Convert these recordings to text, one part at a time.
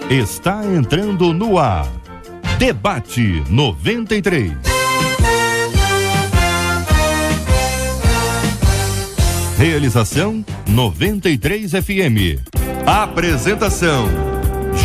está entrando no ar. Debate 93. Realização 93 FM. Apresentação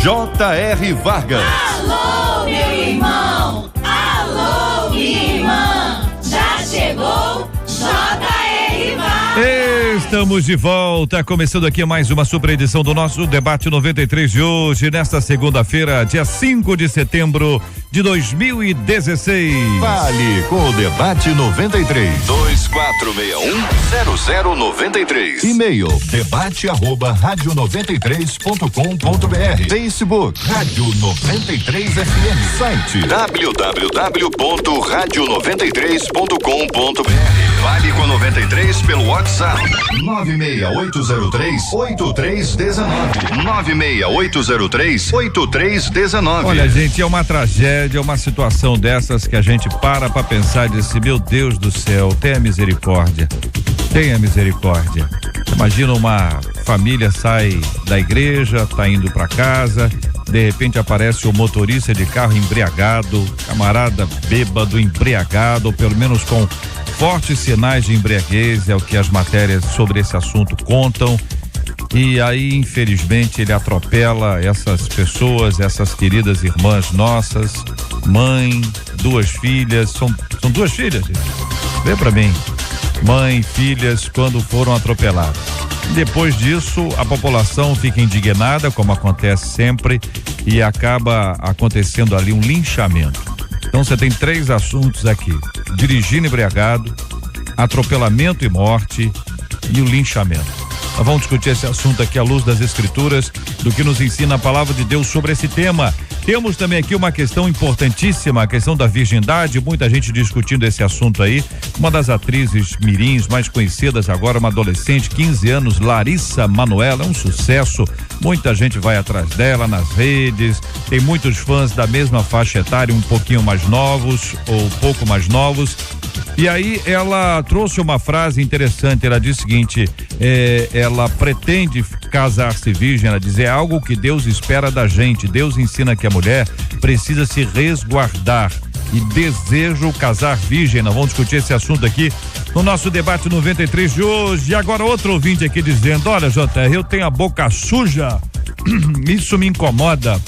J.R. Vargas. Alô, meu irmão! Alô, minha irmã! Já chegou J.R. Vargas! Estamos de volta, começando aqui mais uma super edição do nosso Debate 93 de hoje, nesta segunda-feira, dia 5 de setembro de 2016. Fale com o Debate 93. 2461-0093. E-mail debate@radio93.com.br. Facebook Rádio 93 FM. Site www.radio93.com.br. Fale com 93 pelo WhatsApp 96803-8319. 96803-8319. Olha, gente, é uma tragédia, uma situação dessas que a gente para pensar e diz assim, meu Deus do céu, tenha misericórdia. Tenha misericórdia. Imagina uma família sai da igreja, tá indo para casa, de repente aparece o motorista de carro embriagado, camarada bêbado, embriagado, ou pelo menos com fortes sinais de embriaguez, é o que as matérias sobre esse assunto contam. E aí, infelizmente, ele atropela essas pessoas, essas queridas irmãs nossas, mãe, duas filhas, são duas filhas, gente. Vê pra mim, mãe, filhas, quando foram atropeladas. Depois disso, a população fica indignada, como acontece sempre, e acaba acontecendo ali um linchamento. Então você tem três assuntos aqui: dirigindo embriagado, atropelamento e morte e o linchamento. Nós vamos discutir esse assunto aqui à luz das escrituras, do que nos ensina a palavra de Deus sobre esse tema. Temos também aqui uma questão importantíssima, a questão da virgindade, muita gente discutindo esse assunto aí. Uma das atrizes mirins mais conhecidas agora, uma adolescente, 15 anos, Larissa Manoela, é um sucesso, muita gente vai atrás dela nas redes, tem muitos fãs da mesma faixa etária, um pouquinho mais novos ou pouco mais novos. E aí ela trouxe uma frase interessante, ela diz o seguinte, ela pretende casar-se virgem, ela diz, é algo que Deus espera da gente, Deus ensina que a mulher precisa se resguardar e desejo casar virgem. Nós vamos discutir esse assunto aqui no nosso Debate 93 de hoje. E agora outro ouvinte aqui dizendo, olha, JR, eu tenho a boca suja, isso me incomoda,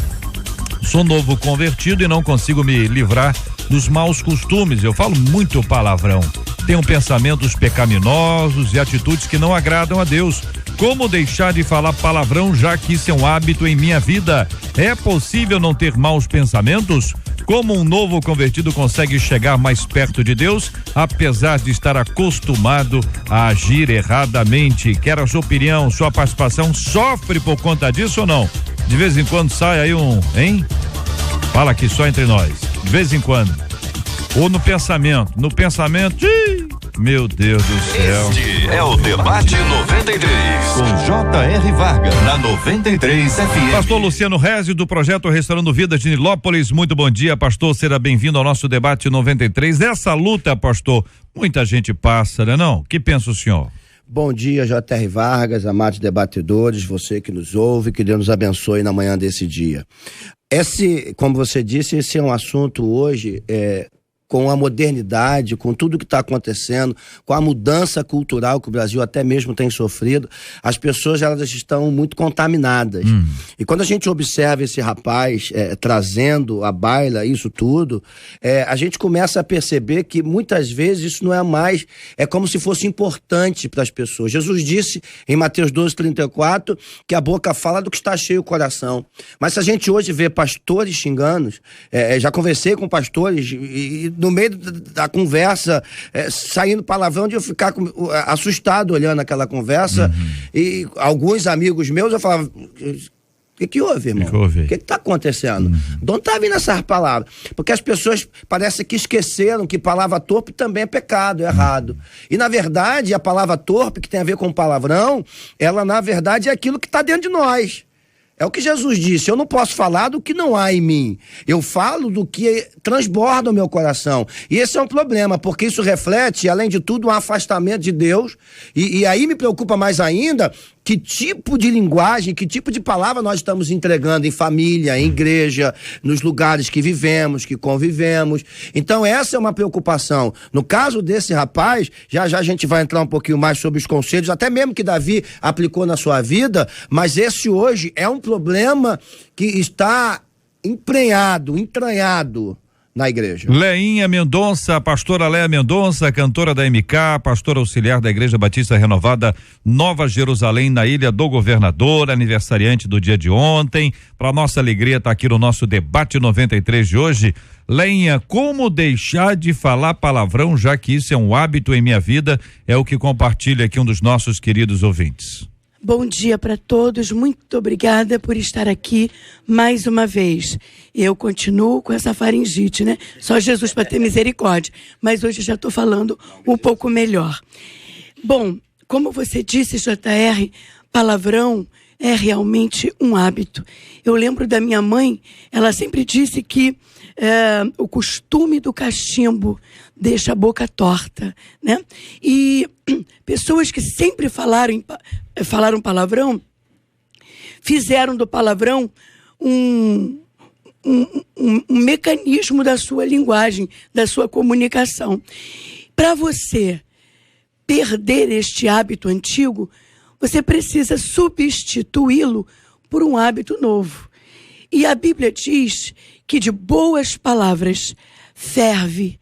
sou novo convertido e não consigo me livrar dos maus costumes, eu falo muito palavrão, tenho pensamentos pecaminosos e atitudes que não agradam a Deus. Como deixar de falar palavrão, já que isso é um hábito em minha vida? É possível não ter maus pensamentos? Como um novo convertido consegue chegar mais perto de Deus, apesar de estar acostumado a agir erradamente? Quero a sua opinião, sua participação. Sofre por conta disso ou não? De vez em quando sai aí hein? Fala aqui só entre nós. De vez em quando. Ou no pensamento. Meu Deus do céu. Este é o Debate 93. com J.R. Vargas na 93 FM. Pastor Luciano Rezzi, do projeto Restaurando Vida de Nilópolis. Muito bom dia, pastor. Seja bem-vindo ao nosso Debate 93. Essa luta, pastor, muita gente passa, né não? O que pensa o senhor? Bom dia, J.R. Vargas, amados debatedores, você que nos ouve, que Deus nos abençoe na manhã desse dia. Como você disse, esse é um assunto hoje, com a modernidade, com tudo que está acontecendo, com a mudança cultural que o Brasil até mesmo tem sofrido, as pessoas elas estão muito contaminadas. E quando a gente observa esse rapaz trazendo à baila isso tudo, a gente começa a perceber que muitas vezes isso não é mais, é como se fosse importante para as pessoas. Jesus disse em Mateus 12:34 que a boca fala do que está cheio o coração. Mas se a gente hoje vê pastores xingando, já conversei com pastores e no meio da conversa, saindo palavrão, de eu ficar assustado olhando aquela conversa, e alguns amigos meus, eu falava, o que houve, irmão? O que está acontecendo? De onde está vindo essas palavras? Porque as pessoas parece que esqueceram que palavra torpe também é pecado, é errado. E na verdade, a palavra torpe, que tem a ver com palavrão, ela na verdade é aquilo que está dentro de nós. É o que Jesus disse, eu não posso falar do que não há em mim, eu falo do que transborda o meu coração. E esse é um problema, porque isso reflete, além de tudo, um afastamento de Deus, e aí me preocupa mais ainda, que tipo de linguagem, que tipo de palavra nós estamos entregando em família, em igreja, nos lugares que vivemos, que convivemos. Então essa é uma preocupação. No caso desse rapaz, já a gente vai entrar um pouquinho mais sobre os conselhos, até mesmo que Davi aplicou na sua vida, mas esse hoje é um problema que está entranhado na igreja. Leinha Mendonça, pastora Léa Mendonça, cantora da MK, pastora auxiliar da Igreja Batista Renovada Nova Jerusalém, na Ilha do Governador, aniversariante do dia de ontem. Para nossa alegria, tá aqui no nosso debate 93 de hoje. Leinha, como deixar de falar palavrão, já que isso é um hábito em minha vida, é o que compartilha aqui um dos nossos queridos ouvintes. Bom dia para todos, muito obrigada por estar aqui mais uma vez. Eu continuo com essa faringite, né? Só Jesus para ter misericórdia, mas hoje já estou falando um pouco melhor. Bom, como você disse, JR, palavrão é realmente um hábito. Eu lembro da minha mãe, ela sempre disse que o costume do cachimbo deixa a boca torta, né? E pessoas que sempre falaram palavrão, fizeram do palavrão um mecanismo da sua linguagem, da sua comunicação. Para você perder este hábito antigo, você precisa substituí-lo por um hábito novo. E a Bíblia diz que de boas palavras ferve,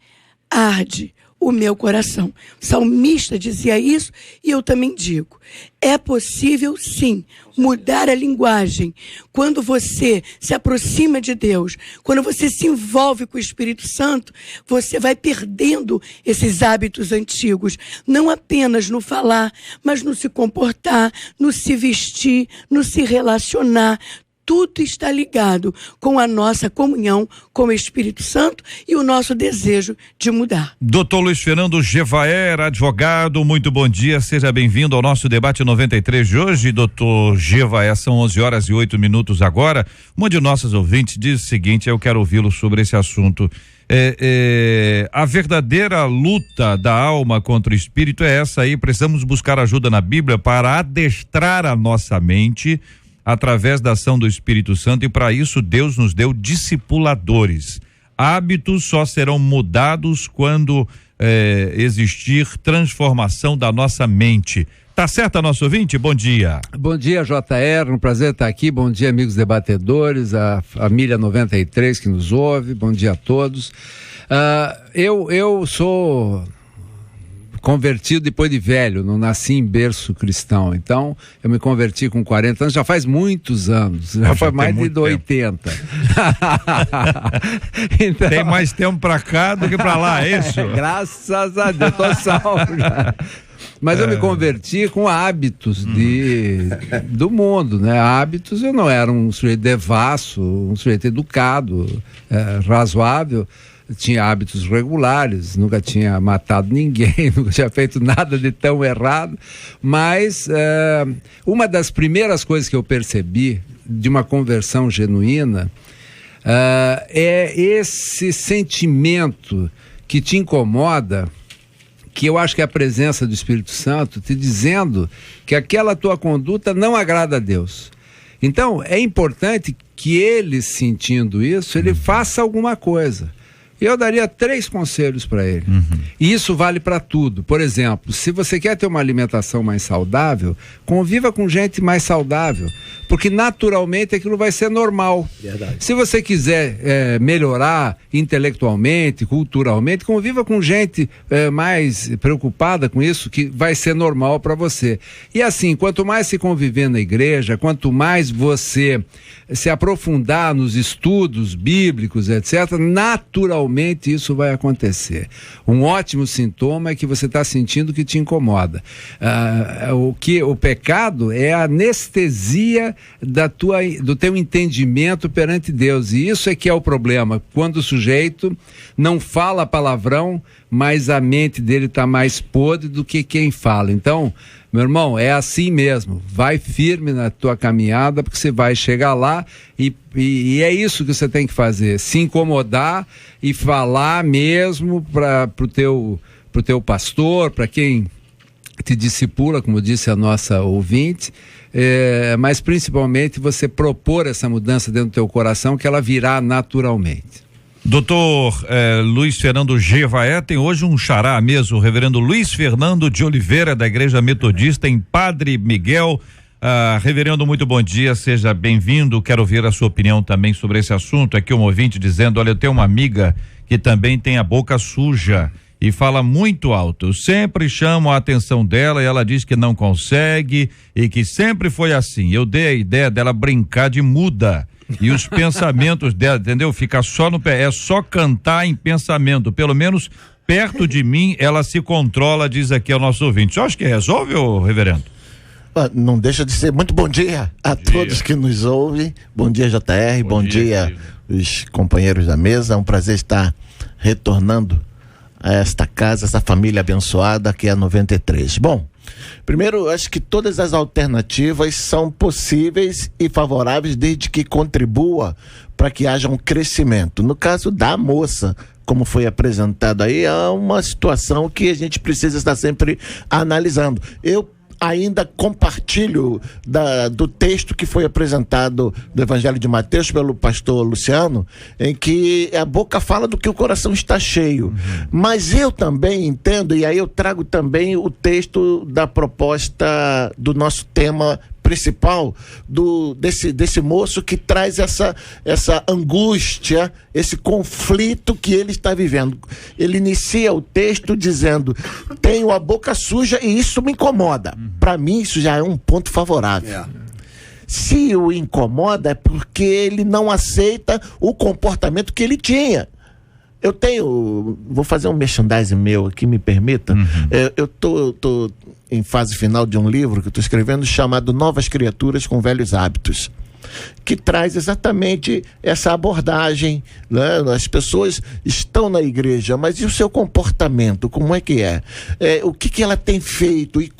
arde o meu coração. O salmista dizia isso e eu também digo. É possível, sim, mudar a linguagem. Quando você se aproxima de Deus, quando você se envolve com o Espírito Santo, você vai perdendo esses hábitos antigos. Não apenas no falar, mas no se comportar, no se vestir, no se relacionar. Tudo está ligado com a nossa comunhão com o Espírito Santo e o nosso desejo de mudar. Doutor Luiz Fernando Gevaer, advogado, muito bom dia, seja bem-vindo ao nosso debate 93 de hoje. Doutor Gevaer, são 11h08 agora. Uma de nossas ouvintes diz o seguinte, eu quero ouvi-lo sobre esse assunto. A verdadeira luta da alma contra o espírito é essa aí, precisamos buscar ajuda na Bíblia para adestrar a nossa mente através da ação do Espírito Santo, e para isso Deus nos deu discipuladores. Hábitos só serão mudados quando existir transformação da nossa mente. Tá certo, nosso ouvinte? Bom dia. Bom dia, JR, um prazer estar aqui. Bom dia, amigos debatedores, a família 93 que nos ouve. Bom dia a todos. Eu sou convertido depois de velho, não nasci em berço cristão, então eu me converti com 40 anos, já faz muitos anos, já faz mais de 80. Então, tem mais tempo pra cá do que pra lá, é isso? Graças a Deus, tô salvo já. Mas eu me converti com hábitos do mundo, né? Hábitos, eu não era um sujeito devasso, um sujeito educado, razoável. Eu tinha hábitos regulares, nunca tinha matado ninguém, nunca tinha feito nada de tão errado, mas uma das primeiras coisas que eu percebi de uma conversão genuína é esse sentimento que te incomoda, que eu acho que é a presença do Espírito Santo te dizendo que aquela tua conduta não agrada a Deus. Então, é importante que ele, sentindo isso, ele faça alguma coisa. Eu daria 3 conselhos para ele. E isso vale para tudo. Por exemplo, se você quer ter uma alimentação mais saudável, conviva com gente mais saudável, porque naturalmente aquilo vai ser normal. Verdade. Se você quiser melhorar intelectualmente, culturalmente, conviva com gente mais preocupada com isso, que vai ser normal para você. E assim, quanto mais se conviver na igreja, quanto mais você se aprofundar nos estudos bíblicos, etc., naturalmente isso vai acontecer. Um ótimo sintoma é que você está sentindo que te incomoda. O pecado é a anestesia do teu entendimento perante Deus, e isso é que é o problema, quando o sujeito não fala palavrão, mas a mente dele está mais podre do que quem fala. Então, meu irmão, é assim mesmo, vai firme na tua caminhada, porque você vai chegar lá e é isso que você tem que fazer, se incomodar e falar mesmo pro teu pastor, para quem te discipula, como disse a nossa ouvinte, mas principalmente você propor essa mudança dentro do teu coração, que ela virá naturalmente. Doutor Luiz Fernando Gevaé tem hoje um xará mesmo, o reverendo Luiz Fernando de Oliveira, da Igreja Metodista em Padre Miguel. Reverendo, muito bom dia, seja bem-vindo. Quero ouvir a sua opinião também sobre esse assunto. Aqui um ouvinte dizendo: olha, eu tenho uma amiga que também tem a boca suja e fala muito alto. Eu sempre chamo a atenção dela e ela diz que não consegue e que sempre foi assim. Eu dei a ideia dela brincar de muda e os pensamentos dela, entendeu? Fica só no pé, é só cantar em pensamento. Pelo menos perto de mim ela se controla, diz aqui ao nosso ouvinte. Você acha que resolve, ô reverendo? Não deixa de ser muito bom dia a todos que nos ouvem. Bom dia, JR, bom dia os companheiros da mesa. É um prazer estar retornando a esta casa, essa família abençoada que é a 93. Bom, primeiro, acho que todas as alternativas são possíveis e favoráveis desde que contribua para que haja um crescimento. No caso da moça, como foi apresentado aí, é uma situação que a gente precisa estar sempre analisando. Eu ainda compartilho do texto que foi apresentado do Evangelho de Mateus pelo pastor Luciano, em que a boca fala do que o coração está cheio. Mas eu também entendo, e aí eu trago também o texto da proposta do nosso tema principal, desse moço que traz essa angústia, esse conflito que ele está vivendo. Ele inicia o texto dizendo: tenho a boca suja e isso me incomoda. Para mim isso já é um ponto favorável. Se o incomoda é porque ele não aceita o comportamento que ele tinha. Vou fazer um merchandising meu aqui, me permita. Eu tô em fase final de um livro que eu estou escrevendo chamado Novas Criaturas com Velhos Hábitos, que traz exatamente essa abordagem, né? As pessoas estão na igreja, mas e o seu comportamento, como é que é? O que ela tem feito e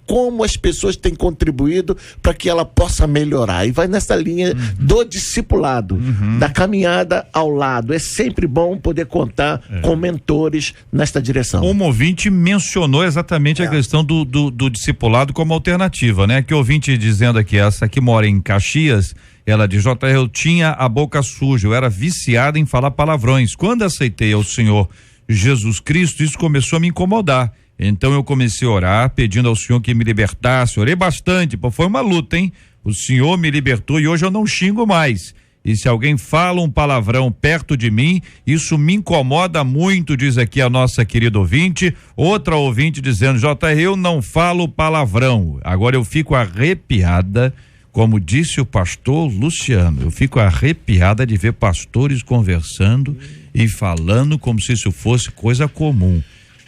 como as pessoas têm contribuído para que ela possa melhorar, e vai nessa linha do discipulado, da caminhada ao lado. É sempre bom poder contar com mentores nesta direção. Um ouvinte mencionou exatamente a questão do discipulado como alternativa, né? Que o ouvinte dizendo aqui, essa que mora em Caxias, ela diz: JR, eu tinha a boca suja, eu era viciada em falar palavrões. Quando aceitei ao Senhor Jesus Cristo, isso começou a me incomodar. Então eu comecei a orar, pedindo ao Senhor que me libertasse. Orei bastante, foi uma luta, hein? O Senhor me libertou e hoje eu não xingo mais. E se alguém fala um palavrão perto de mim, isso me incomoda muito, diz aqui a nossa querida ouvinte. Outra ouvinte dizendo: JR, eu não falo palavrão. Agora eu fico arrepiada, como disse o pastor Luciano, eu fico arrepiada de ver pastores conversando e falando como se isso fosse coisa comum.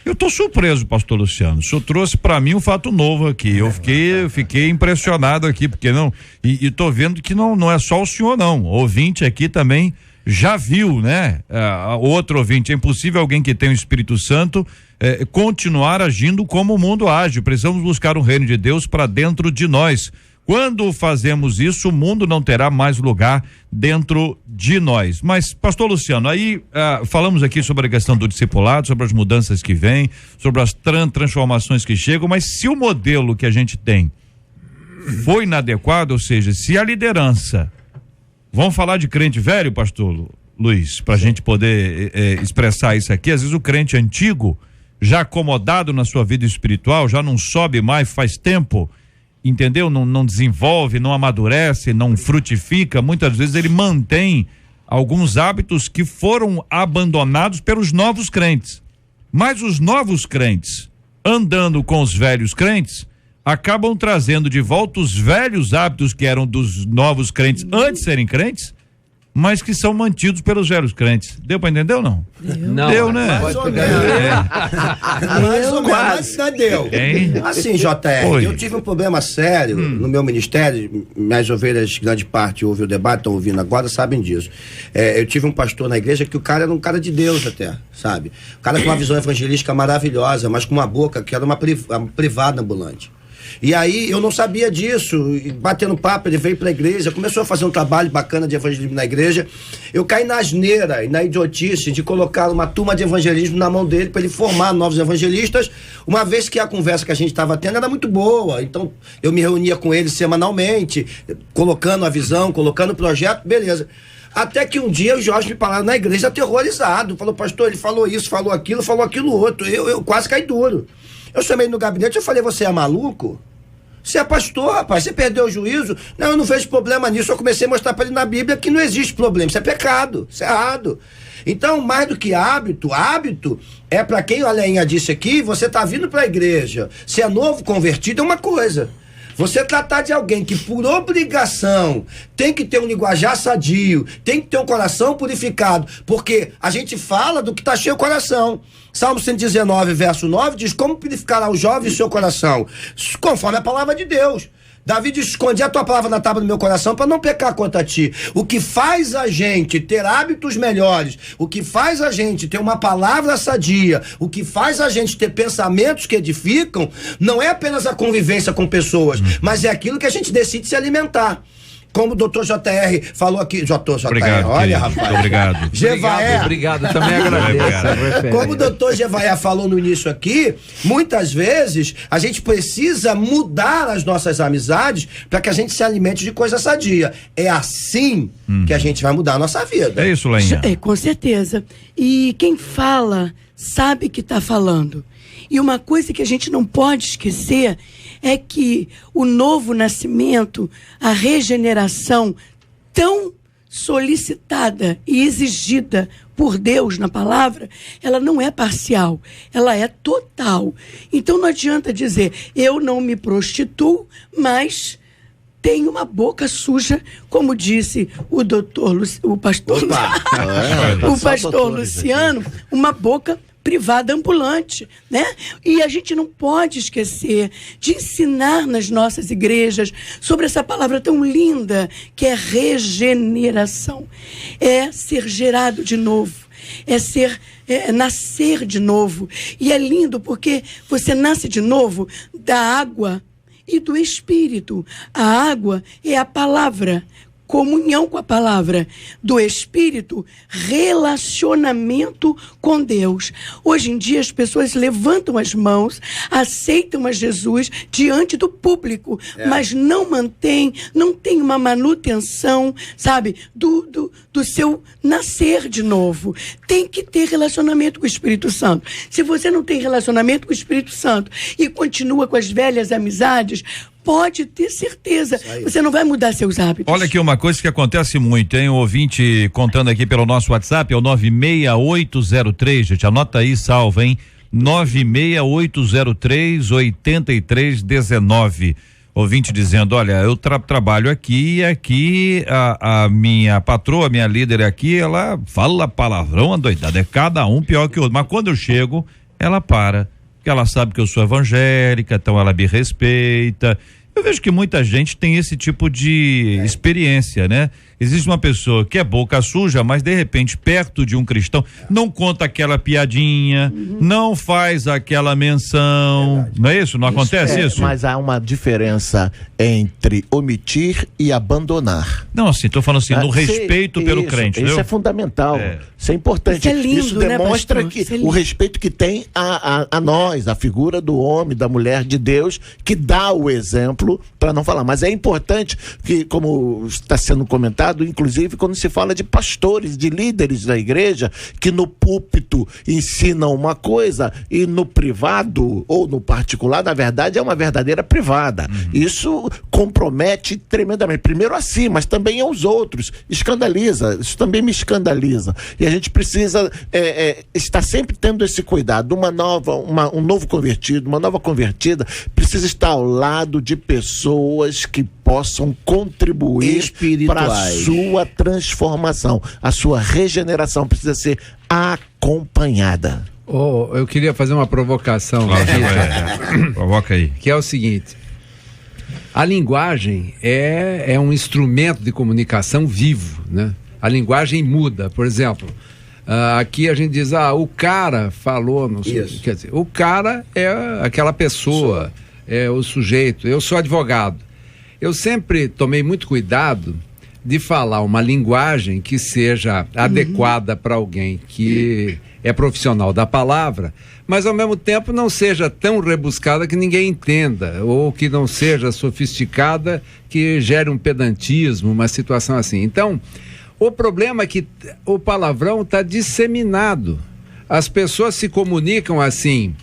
Eu tô surpreso, pastor Luciano. O senhor trouxe para mim um fato novo aqui. Eu fiquei impressionado aqui, porque não. E tô vendo que não é só o senhor, não. O ouvinte aqui também já viu, né? Outro ouvinte: é impossível alguém que tem o Espírito Santo continuar agindo como o mundo age. Precisamos buscar o reino de Deus para dentro de nós. Quando fazemos isso, o mundo não terá mais lugar dentro de nós. Mas, pastor Luciano, aí falamos aqui sobre a questão do discipulado, sobre as mudanças que vêm, sobre as transformações que chegam, mas se o modelo que a gente tem foi inadequado, ou seja, se a liderança, vamos falar de crente velho, pastor Luiz, para a gente poder expressar isso aqui, às vezes o crente antigo, já acomodado na sua vida espiritual, já não sobe mais faz tempo, entendeu? Não desenvolve, não amadurece, não frutifica. Muitas vezes ele mantém alguns hábitos que foram abandonados pelos novos crentes. Mas os novos crentes, andando com os velhos crentes, acabam trazendo de volta os velhos hábitos que eram dos novos crentes antes de serem crentes, mas que são mantidos pelos velhos crentes. Deu para entender ou não? Não. Deu, né? Mais ou menos, mas deu. Assim, JR, eu tive um problema sério no meu ministério. Minhas ovelhas, grande parte, ouvem o debate, estão ouvindo agora, sabem disso. Eu tive um pastor na igreja que o cara era um cara de Deus até, sabe? O cara com uma visão evangelística maravilhosa, mas com uma boca que era uma privada ambulante. E aí eu não sabia disso, e batendo papo, ele veio pra igreja, começou a fazer um trabalho bacana de evangelismo na igreja. Eu caí na asneira e na idiotice de colocar uma turma de evangelismo na mão dele para ele formar novos evangelistas, uma vez que a conversa que a gente estava tendo era muito boa. Então eu me reunia com ele semanalmente, colocando a visão, colocando o projeto, beleza. Até que um dia o Jorge me parou na igreja aterrorizado, falou: pastor, ele falou isso, falou aquilo outro. Eu quase caí duro. Eu chamei no gabinete, eu falei: você é maluco? Você é pastor, rapaz, você perdeu o juízo? Não, eu não vejo problema nisso. Eu comecei a mostrar para ele na Bíblia que não existe problema, isso é pecado, isso é errado. Então, mais do que hábito é para quem a Leinha disse aqui, você tá vindo para a igreja, se é novo convertido é uma coisa. Você tratar de alguém que por obrigação tem que ter um linguajar sadio, tem que ter um coração purificado, porque a gente fala do que está cheio o coração. Salmo 119, verso 9 diz: como purificará o jovem o seu coração? Conforme a palavra de Deus. Davi diz: escondi a tua palavra na tábua do meu coração para não pecar contra ti. O que faz a gente ter hábitos melhores, o que faz a gente ter uma palavra sadia, o que faz a gente ter pensamentos que edificam, não é apenas a convivência com pessoas, mas é aquilo que a gente decide se alimentar. Como o doutor JR falou aqui, Obrigado, olha, querido. rapaz. Obrigado. Jevaé. Obrigado, também agradeço. Como o doutor Jevaé falou no início aqui, muitas vezes a gente precisa mudar as nossas amizades para que a gente se alimente de coisa sadia. É assim que a gente vai mudar a nossa vida. É isso, Leinha. Com certeza. E quem fala sabe que está falando. E uma coisa que a gente não pode esquecer é que o novo nascimento, a regeneração tão solicitada e exigida por Deus na palavra, ela não é parcial, ela é total. Então não adianta dizer: eu não me prostituo, mas tenho uma boca suja, como disse o pastor Luciano, uma boca privada ambulante, né? E a gente não pode esquecer de ensinar nas nossas igrejas sobre essa palavra tão linda que é regeneração. É ser gerado de novo, é nascer de novo. E é lindo porque você nasce de novo da água e do Espírito. A água é a palavra, comunhão com a palavra, do Espírito, relacionamento com Deus. Hoje em dia as pessoas levantam as mãos, aceitam a Jesus diante do público, mas não tem uma manutenção, sabe, do seu nascer de novo. Tem que ter relacionamento com o Espírito Santo. Se você não tem relacionamento com o Espírito Santo e continua com as velhas amizades, pode ter certeza, você não vai mudar seus hábitos. Olha aqui uma coisa que acontece muito, hein? O ouvinte contando aqui pelo nosso WhatsApp, é o 96803, gente, anota aí, salva, hein? 96803-8319. Ouvinte dizendo: olha, eu trabalho aqui e aqui a minha patroa, minha líder aqui, ela fala palavrão adoidado, é cada um pior que o outro, mas quando eu chego, ela para, porque ela sabe que eu sou evangélica, então ela me respeita. Eu vejo que muita gente tem esse tipo de experiência, né? Existe uma pessoa que é boca suja, mas de repente perto de um cristão não conta aquela piadinha, não faz aquela menção, não é isso? Não acontece isso? Mas há uma diferença entre omitir e abandonar. Não, assim, tô falando assim, no respeito pelo crente, isso é fundamental, isso é importante. Isso é lindo, isso demonstra, né, que o respeito que tem a nós, a figura do homem, da mulher de Deus, que dá o exemplo, para não falar. Mas é importante que, como está sendo comentado, inclusive quando se fala de pastores, de líderes da igreja, que no púlpito ensinam uma coisa e no privado ou no particular, na verdade, é uma verdadeira privada. Isso compromete tremendamente, primeiro a si, mas também aos outros, escandaliza, isso também me escandaliza. E a gente precisa estar sempre tendo esse cuidado. Um novo convertido, uma nova convertida, precisa estar ao lado de pessoas que possam contribuir para a sua transformação. A sua regeneração precisa ser acompanhada. Eu queria fazer uma provocação. Provoca aí. Que é o seguinte: a linguagem é um instrumento de comunicação vivo, né? A linguagem muda. Por exemplo, aqui a gente diz: o cara falou, não sei, quer dizer, o cara é aquela pessoa. o sujeito. Eu sou advogado. Eu sempre tomei muito cuidado de falar uma linguagem que seja adequada para alguém que é profissional da palavra, mas ao mesmo tempo não seja tão rebuscada que ninguém entenda, ou que não seja sofisticada que gere um pedantismo, uma situação assim. Então, o problema é que o palavrão está disseminado. As pessoas se comunicam assim,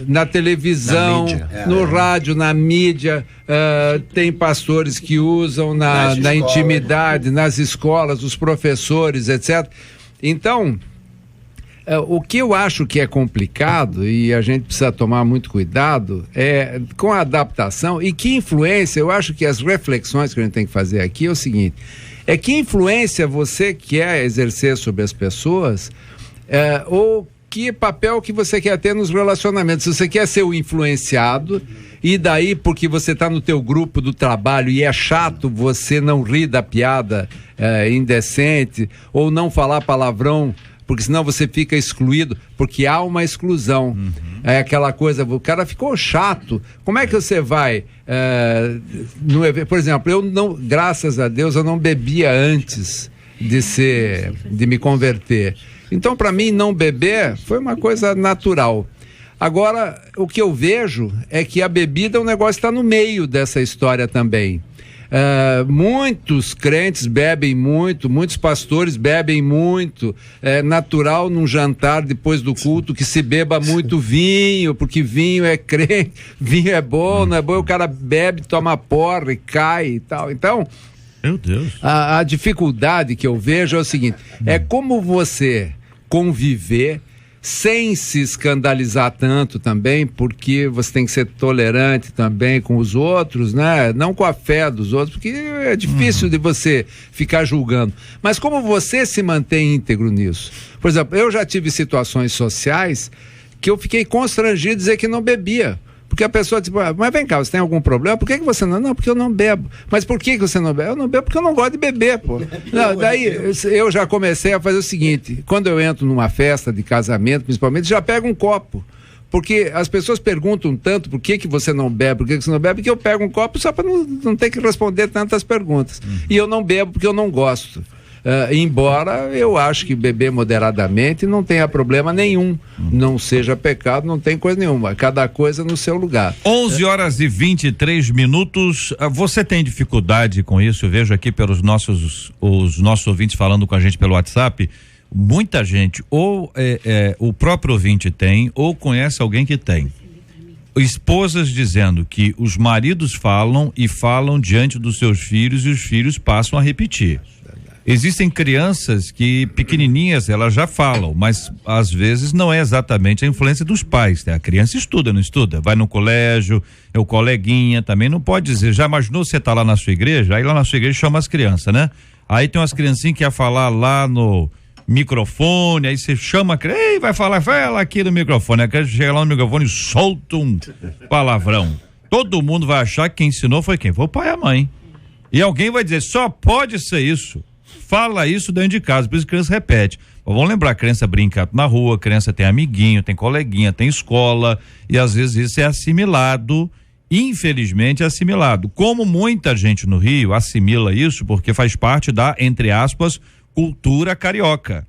na televisão, no rádio, na mídia, tem pastores que usam na intimidade, nas escolas, os professores, etc. Então, o que eu acho que é complicado, e a gente precisa tomar muito cuidado, é com a adaptação, e que influência, eu acho que as reflexões que a gente tem que fazer aqui é o seguinte, é que influência você quer exercer sobre as pessoas, ou que papel que você quer ter nos relacionamentos. Se você quer ser o influenciado, e daí porque você está no teu grupo do trabalho e é chato você não rir da piada indecente, ou não falar palavrão, porque senão você fica excluído, porque há uma exclusão. É aquela coisa, o cara ficou chato, como é que você vai no evento? Por exemplo, eu não, graças a Deus, eu não bebia antes de me converter. Então, para mim, não beber foi uma coisa natural. Agora, o que eu vejo é que a bebida, o negócio está no meio dessa história também. Muitos crentes bebem muito, muitos pastores bebem muito. É natural num jantar depois do culto que se beba muito vinho, porque vinho é crente, vinho é bom, não é bom, o cara bebe, toma porra e cai e tal. Então, meu Deus. A dificuldade que eu vejo é o seguinte, é como você conviver sem se escandalizar tanto também, porque você tem que ser tolerante também com os outros, né? Não com a fé dos outros, porque é difícil de você ficar julgando. Mas como você se mantém íntegro nisso? Por exemplo, eu já tive situações sociais que eu fiquei constrangido de dizer que não bebia. Porque a pessoa diz, mas vem cá, você tem algum problema? Por que você não? Não, porque eu não bebo. Mas por que você não bebe? Eu não bebo porque eu não gosto de beber, pô. Não, daí eu já comecei a fazer o seguinte, quando eu entro numa festa de casamento, principalmente, já pego um copo. Porque as pessoas perguntam tanto por que você não bebe, por que você não bebe, que eu pego um copo só para não ter que responder tantas perguntas. E eu não bebo porque eu não gosto. Embora eu acho que beber moderadamente não tenha problema nenhum, não seja pecado, não tem coisa nenhuma, cada coisa no seu lugar. 11h23. Você tem dificuldade com isso? Eu vejo aqui pelos os nossos ouvintes falando com a gente pelo WhatsApp, muita gente, ou o próprio ouvinte tem, ou conhece alguém que tem. Esposas dizendo que os maridos falam e falam diante dos seus filhos e os filhos passam a repetir. Existem crianças que, pequenininhas, elas já falam, mas às vezes não é exatamente a influência dos pais, né? A criança estuda, não estuda? Vai no colégio, é o coleguinha, também não pode dizer, já imaginou você tá lá na sua igreja? Aí lá na sua igreja chama as crianças, né? Aí tem umas criancinhas que ia falar lá no microfone, aí você chama a criança, ei, vai falar aqui no microfone, a criança chega lá no microfone e solta um palavrão. Todo mundo vai achar que quem ensinou foi quem? Foi o pai e a mãe. E alguém vai dizer, só pode ser isso. Fala isso dentro de casa, por isso que a criança repete. Vamos lembrar, a criança brinca na rua, a criança tem amiguinho, tem coleguinha, tem escola, e às vezes isso é assimilado, infelizmente assimilado. Como muita gente no Rio assimila isso, porque faz parte da, entre aspas, cultura carioca.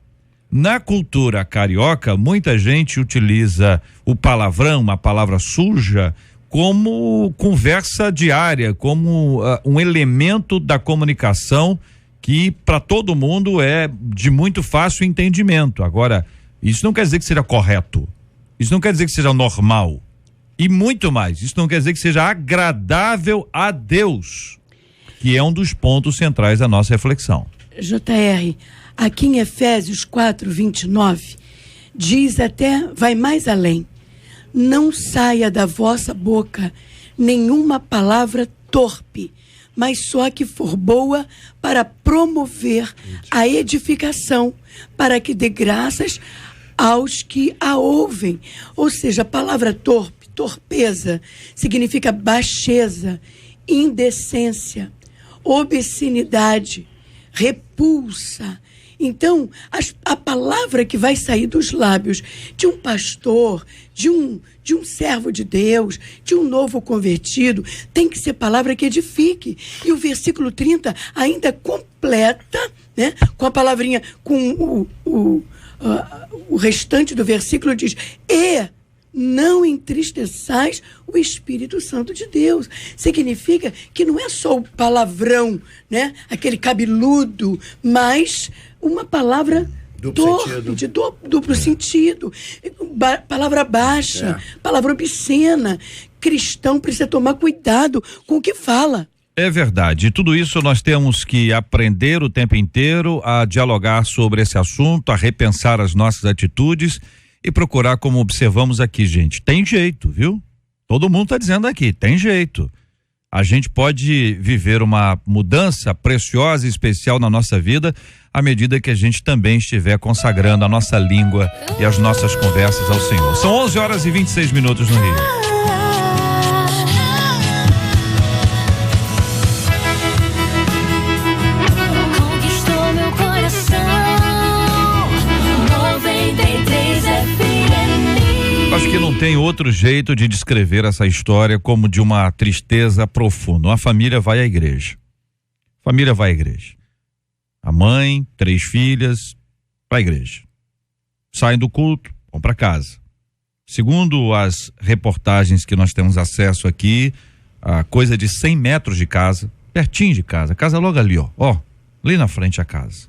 Na cultura carioca, muita gente utiliza o palavrão, a palavra suja, como conversa diária, como um elemento da comunicação que para todo mundo é de muito fácil entendimento. Agora, isso não quer dizer que seja correto, isso não quer dizer que seja normal, e muito mais, isso não quer dizer que seja agradável a Deus, que é um dos pontos centrais da nossa reflexão. JR, aqui em Efésios 4:29, diz até, vai mais além, não saia da vossa boca nenhuma palavra torpe, mas só que for boa para promover a edificação, para que dê graças aos que a ouvem. Ou seja, a palavra torpe, torpeza, significa baixeza, indecência, obscenidade, repulsa, Então, a palavra que vai sair dos lábios de um pastor, de um servo de Deus, de um novo convertido, tem que ser palavra que edifique. E o versículo 30 ainda completa, né, com a palavrinha, com o restante do versículo diz: e não entristeçais o Espírito Santo de Deus. Significa que não é só o palavrão, né? Aquele cabeludo, mas uma palavra duplo sentido. Palavra baixa, palavra obscena. Cristão precisa tomar cuidado com o que fala. É verdade. E tudo isso nós temos que aprender o tempo inteiro a dialogar sobre esse assunto, a repensar as nossas atitudes e procurar, como observamos aqui, gente. Tem jeito, viu? Todo mundo está dizendo aqui, tem jeito. A gente pode viver uma mudança preciosa e especial na nossa vida à medida que a gente também estiver consagrando a nossa língua e as nossas conversas ao Senhor. São 11h26 no Rio. Acho que não tem outro jeito de descrever essa história como de uma tristeza profunda. Uma família vai à igreja. A mãe, 3 filhas, para a igreja. Saem do culto, vão para casa. Segundo as reportagens que nós temos acesso aqui, a coisa de 100 metros de casa, pertinho de casa, a casa logo ali, ó, ali na frente a casa.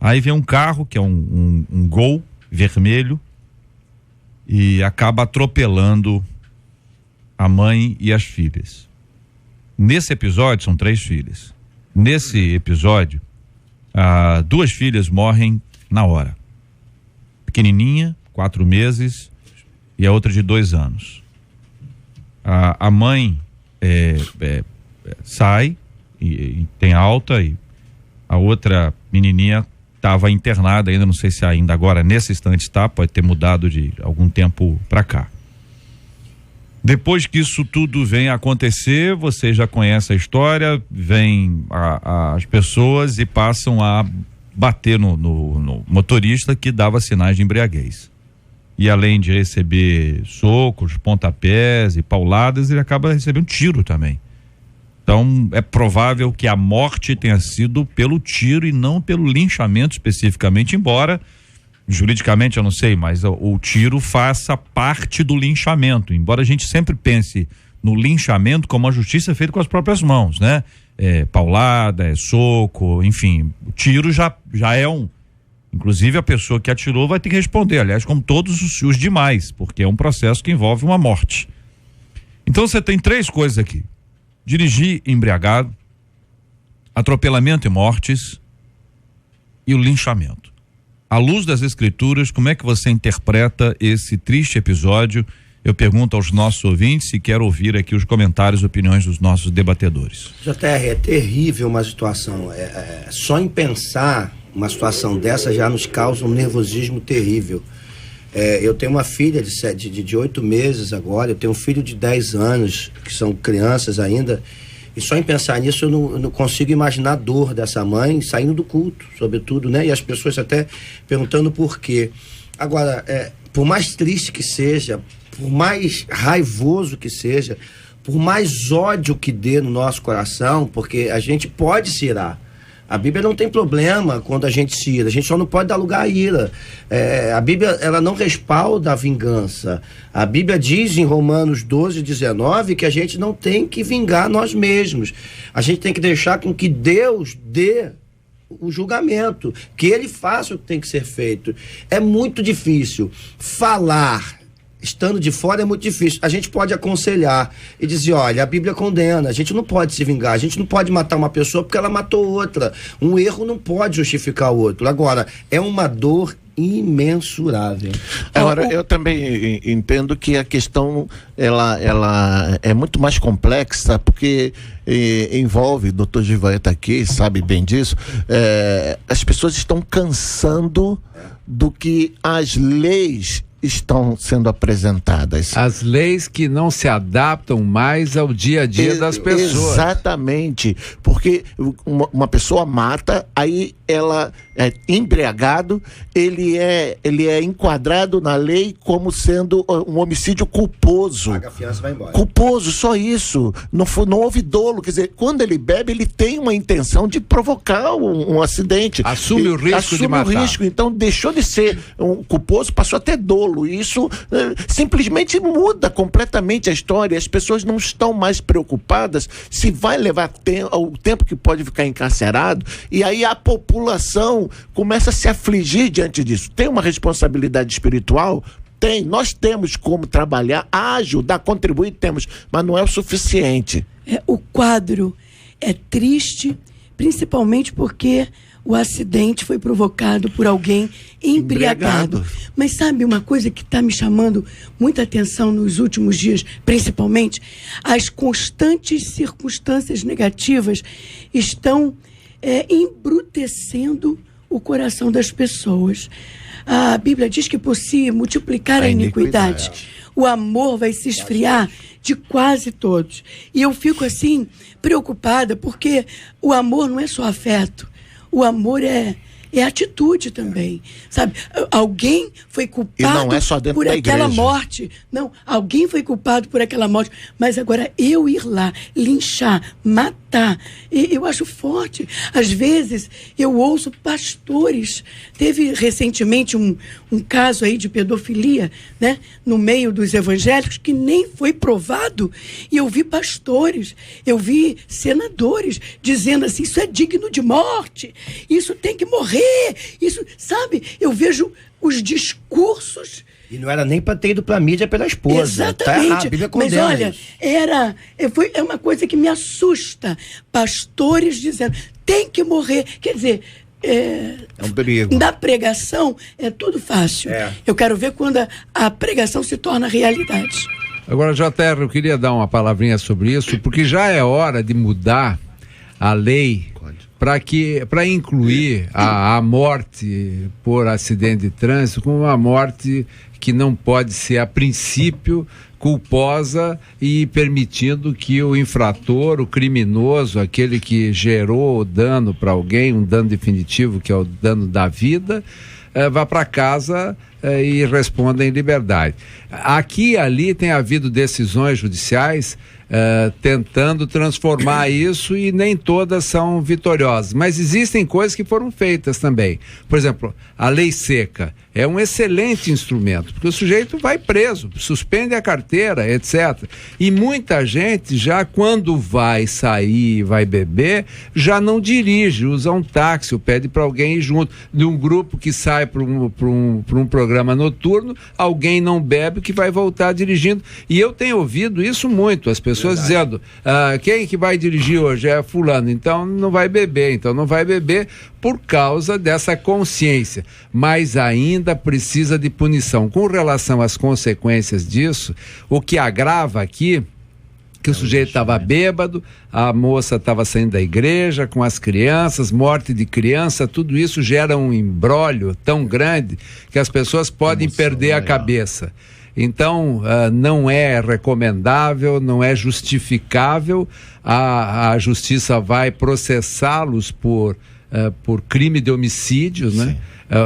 Aí vem um carro, que é um Gol vermelho, e acaba atropelando a mãe e as filhas. Nesse episódio, são 3 filhas. Nesse episódio, 2 filhas morrem na hora. Pequenininha, 4 meses, e a outra de 2 anos. A mãe sai e tem alta, e a outra menininha estava internada ainda, não sei se ainda agora nesse instante está, pode ter mudado de algum tempo para cá. Depois que isso tudo vem a acontecer, você já conhece a história, vem as pessoas e passam a bater no motorista que dava sinais de embriaguez. E além de receber socos, pontapés e pauladas, ele acaba recebendo tiro também. Então, é provável que a morte tenha sido pelo tiro e não pelo linchamento especificamente, embora, juridicamente eu não sei, mas o tiro faça parte do linchamento, embora a gente sempre pense no linchamento como uma justiça feita com as próprias mãos, né? Paulada, soco, enfim, o tiro já é inclusive a pessoa que atirou vai ter que responder, aliás, como todos os demais, porque é um processo que envolve uma morte. Então você tem 3 coisas aqui: dirigir embriagado, atropelamento e mortes e o linchamento. À luz das escrituras, como é que você interpreta esse triste episódio? Eu pergunto aos nossos ouvintes e quero ouvir aqui os comentários e opiniões dos nossos debatedores. JR, é terrível uma situação. Só em pensar uma situação dessa já nos causa um nervosismo terrível. Eu tenho uma filha de 8 meses agora, eu tenho um filho de 10 anos, que são crianças ainda, e só em pensar nisso eu não consigo imaginar a dor dessa mãe saindo do culto, sobretudo, né? E as pessoas até perguntando por quê. Agora, por mais triste que seja, por mais raivoso que seja, por mais ódio que dê no nosso coração, porque a gente pode se irar. A Bíblia não tem problema quando a gente se ira, a gente só não pode dar lugar à ira. A Bíblia, ela não respalda a vingança. A Bíblia diz em Romanos 12:19 que a gente não tem que vingar nós mesmos. A gente tem que deixar com que Deus dê o julgamento, que Ele faça o que tem que ser feito. É muito difícil falar. Estando de fora é muito difícil. A gente pode aconselhar e dizer, olha, a Bíblia condena, a gente não pode se vingar, a gente não pode matar uma pessoa porque ela matou outra. Um erro não pode justificar o outro. Agora, é uma dor imensurável. Agora, eu também entendo que a questão ela é muito mais complexa, porque envolve, doutor Givaé está aqui, sabe bem disso, as pessoas estão cansando do que as leis estão sendo apresentadas. As leis que não se adaptam mais ao dia a dia das pessoas. Exatamente, porque uma pessoa mata, aí ela é embriagado, ele é enquadrado na lei como sendo um homicídio culposo. Paga a fiança e vai embora. Culposo, só isso. Não houve dolo. Quer dizer, quando ele bebe, ele tem uma intenção de provocar um acidente. Assume o risco de matar. Assume o risco. Então, deixou de ser um culposo, passou a ter dolo. E isso simplesmente muda completamente a história. As pessoas não estão mais preocupadas se vai levar o tempo que pode ficar encarcerado. E aí a população começa a se afligir diante disso. Tem uma responsabilidade espiritual? Tem. Nós temos como trabalhar, ajudar, contribuir, temos, mas não é o suficiente. O quadro é triste, principalmente porque o acidente foi provocado por alguém embriagado. Mas sabe uma coisa que está me chamando muita atenção nos últimos dias, principalmente? As constantes circunstâncias negativas estão embrutecendo o coração das pessoas. A Bíblia diz que por se multiplicar a iniquidade, o amor vai se esfriar de quase todos. E eu fico assim, preocupada, porque o amor não é só afeto. O amor é atitude também, sabe? Alguém foi culpado não é só dentro por da aquela igreja. morte. Não, alguém foi culpado por aquela morte. Mas agora eu ir lá, linchar, matar, eu acho forte. Às vezes eu ouço pastores. Teve recentemente um caso aí de pedofilia, né? No meio dos evangélicos, que nem foi provado. E eu vi pastores, eu vi senadores dizendo assim, isso é digno de morte, isso tem que morrer. Isso, sabe? Eu vejo os discursos. E não era nem para ter ido para a mídia pela esposa. Exatamente. Tá errado, a Bíblia condena. Mas olha, isso. É uma coisa que me assusta. Pastores dizendo, tem que morrer. Quer dizer, é um perigo. Na pregação é tudo fácil. Eu quero ver quando a pregação se torna realidade. Agora, JR, eu queria dar uma palavrinha sobre isso, porque já é hora de mudar a lei para incluir a morte por acidente de trânsito como uma morte que não pode ser, a princípio, culposa e permitindo que o infrator, o criminoso, aquele que gerou o dano para alguém, um dano definitivo, que é o dano da vida, vá para casa e responda em liberdade. Aqui e ali tem havido decisões judiciais tentando transformar isso, e nem todas são vitoriosas, mas existem coisas que foram feitas também. Por exemplo, a lei seca é um excelente instrumento, porque o sujeito vai preso, suspende a carteira, etc. E muita gente já, quando vai sair, vai beber, já não dirige, usa um táxi ou pede para alguém ir junto. De um grupo que sai para um programa noturno, alguém não bebe, que vai voltar dirigindo. E eu tenho ouvido isso muito, as pessoas dizendo, quem que vai dirigir hoje? É fulano, então não vai beber, por causa dessa consciência. Mas ainda precisa de punição. Com relação às consequências disso, o que agrava aqui, que o sujeito estava bêbado, a moça estava saindo da igreja com as crianças, morte de criança, tudo isso gera um imbróglio tão grande que as pessoas podem perder a cabeça. Então, não é recomendável, não é justificável, a justiça vai processá-los por crime de homicídio, né?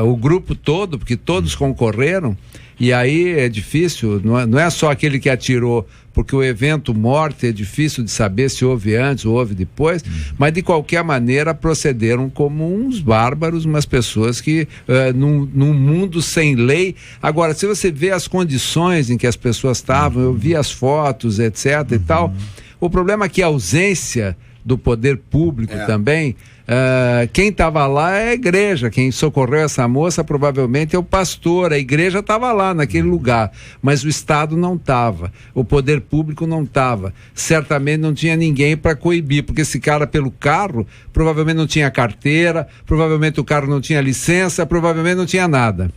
O grupo todo, porque todos concorreram, e aí é difícil, não é só aquele que atirou, porque o evento morte é difícil de saber se houve antes ou houve depois, mas de qualquer maneira procederam como uns bárbaros, umas pessoas que num mundo sem lei. Agora, se você vê as condições em que as pessoas estavam, eu vi as fotos, etc. e tal, o problema é que a ausência do poder público também, quem estava lá é a igreja, quem socorreu essa moça provavelmente é o pastor, a igreja estava lá naquele lugar, mas o Estado não estava, o poder público não estava, certamente não tinha ninguém para coibir, porque esse cara pelo carro provavelmente não tinha carteira, provavelmente o carro não tinha licença, provavelmente não tinha nada.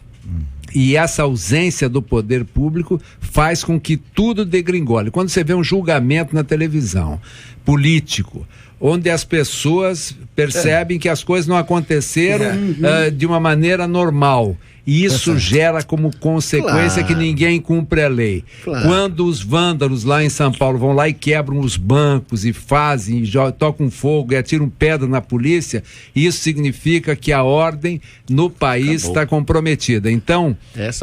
E essa ausência do poder público faz com que tudo degringole. Quando você vê um julgamento na televisão, político, onde as pessoas percebem que as coisas não aconteceram de uma maneira normal, E isso gera como consequência que ninguém cumpre a lei. Quando os vândalos lá em São Paulo vão lá e quebram os bancos e fazem, tocam fogo e atiram pedra na polícia, isso significa que a ordem no país está comprometida. Então,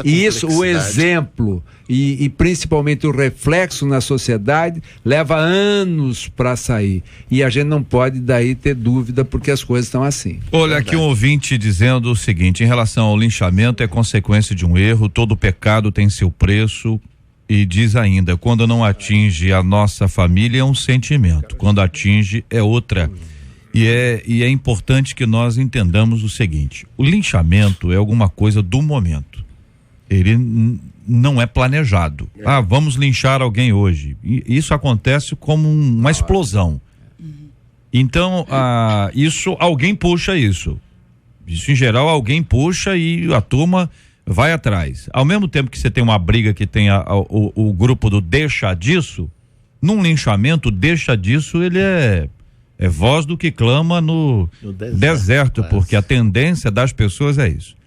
isso, o exemplo e principalmente o reflexo na sociedade leva anos para sair. E a gente não pode daí ter dúvida porque as coisas estão assim. Olha, aqui um ouvinte dizendo o seguinte: em relação ao linchamento, é consequência de um erro, todo pecado tem seu preço. E diz ainda, quando não atinge a nossa família é um sentimento, quando atinge é outra. E é importante que nós entendamos o seguinte: o linchamento é alguma coisa do momento. Ele não é planejado. Vamos linchar alguém hoje. Isso acontece como uma explosão. Então, isso, alguém puxa isso. Isso, em geral, alguém puxa e a turma vai atrás. Ao mesmo tempo que você tem uma briga que tem o grupo do deixa disso, num linchamento, deixa disso, ele é voz do que clama no deserto, porque a tendência das pessoas é isso.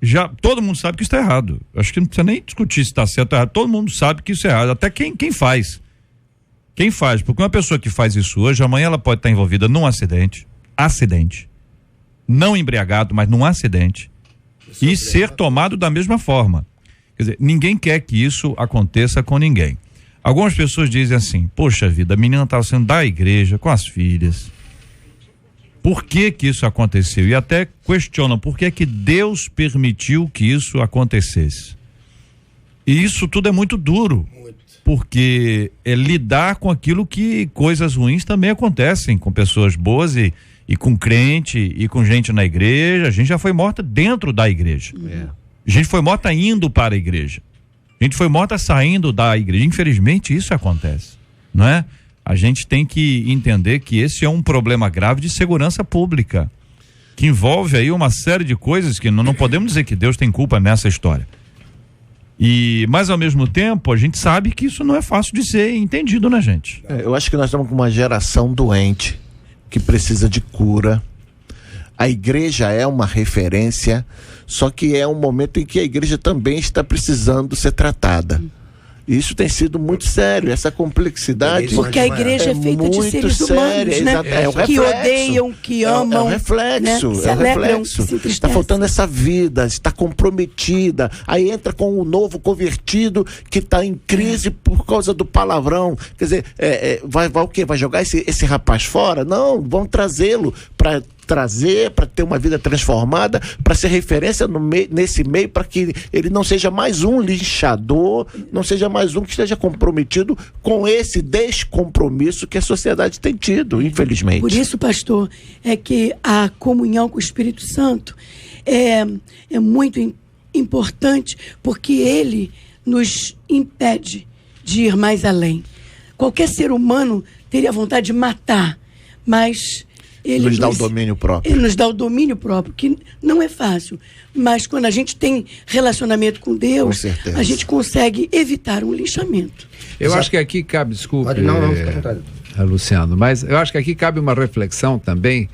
Já todo mundo sabe que isso está errado. Acho que não precisa nem discutir se está certo ou errado. Todo mundo sabe que isso é errado. Até quem faz. Quem faz, porque uma pessoa que faz isso hoje, amanhã ela pode estar envolvida num acidente, não embriagado, mas num acidente, e ser tomado da mesma forma. Quer dizer, ninguém quer que isso aconteça com ninguém. Algumas pessoas dizem assim: poxa vida, a menina estava saindo da igreja com as filhas. Por que isso aconteceu? E até questionam por que Deus permitiu que isso acontecesse. E isso tudo é muito duro. Porque é lidar com aquilo que coisas ruins também acontecem com pessoas boas e com crente e com gente na igreja. A gente já foi morta dentro da igreja. A gente foi morta indo para a igreja. A gente foi morta saindo da igreja. Infelizmente isso acontece, não é? A gente tem que entender que esse é um problema grave de segurança pública, que envolve aí uma série de coisas que não podemos dizer que Deus tem culpa nessa história. Mas ao mesmo tempo a gente sabe que isso não é fácil de ser entendido, né, gente? Eu acho que nós estamos com uma geração doente que precisa de cura. A igreja é uma referência, só que é um momento em que a igreja também está precisando ser tratada. Isso tem sido muito sério, essa complexidade. Porque a igreja é feita de seres humanos, né? Que odeiam, que amam. É um reflexo, né? é um reflexo. Está faltando essa vida, está comprometida. Aí entra com o novo convertido que está em crise por causa do palavrão. Quer dizer, vai o quê? Vai jogar esse rapaz fora? Não, vão trazê-lo para ter uma vida transformada, para ser referência nesse meio, para que ele não seja mais um linchador, não seja mais um que esteja comprometido com esse descompromisso que a sociedade tem tido, infelizmente. Por isso, pastor, é que a comunhão com o Espírito Santo é muito importante, porque ele nos impede de ir mais além. Qualquer ser humano teria vontade de matar, mas ele nos dá o domínio próprio. Ele nos dá o domínio próprio, que não é fácil. Mas quando a gente tem relacionamento com Deus, a gente consegue evitar um linchamento. Eu acho que aqui cabe, desculpe, Luciano, mas eu acho que aqui cabe uma reflexão também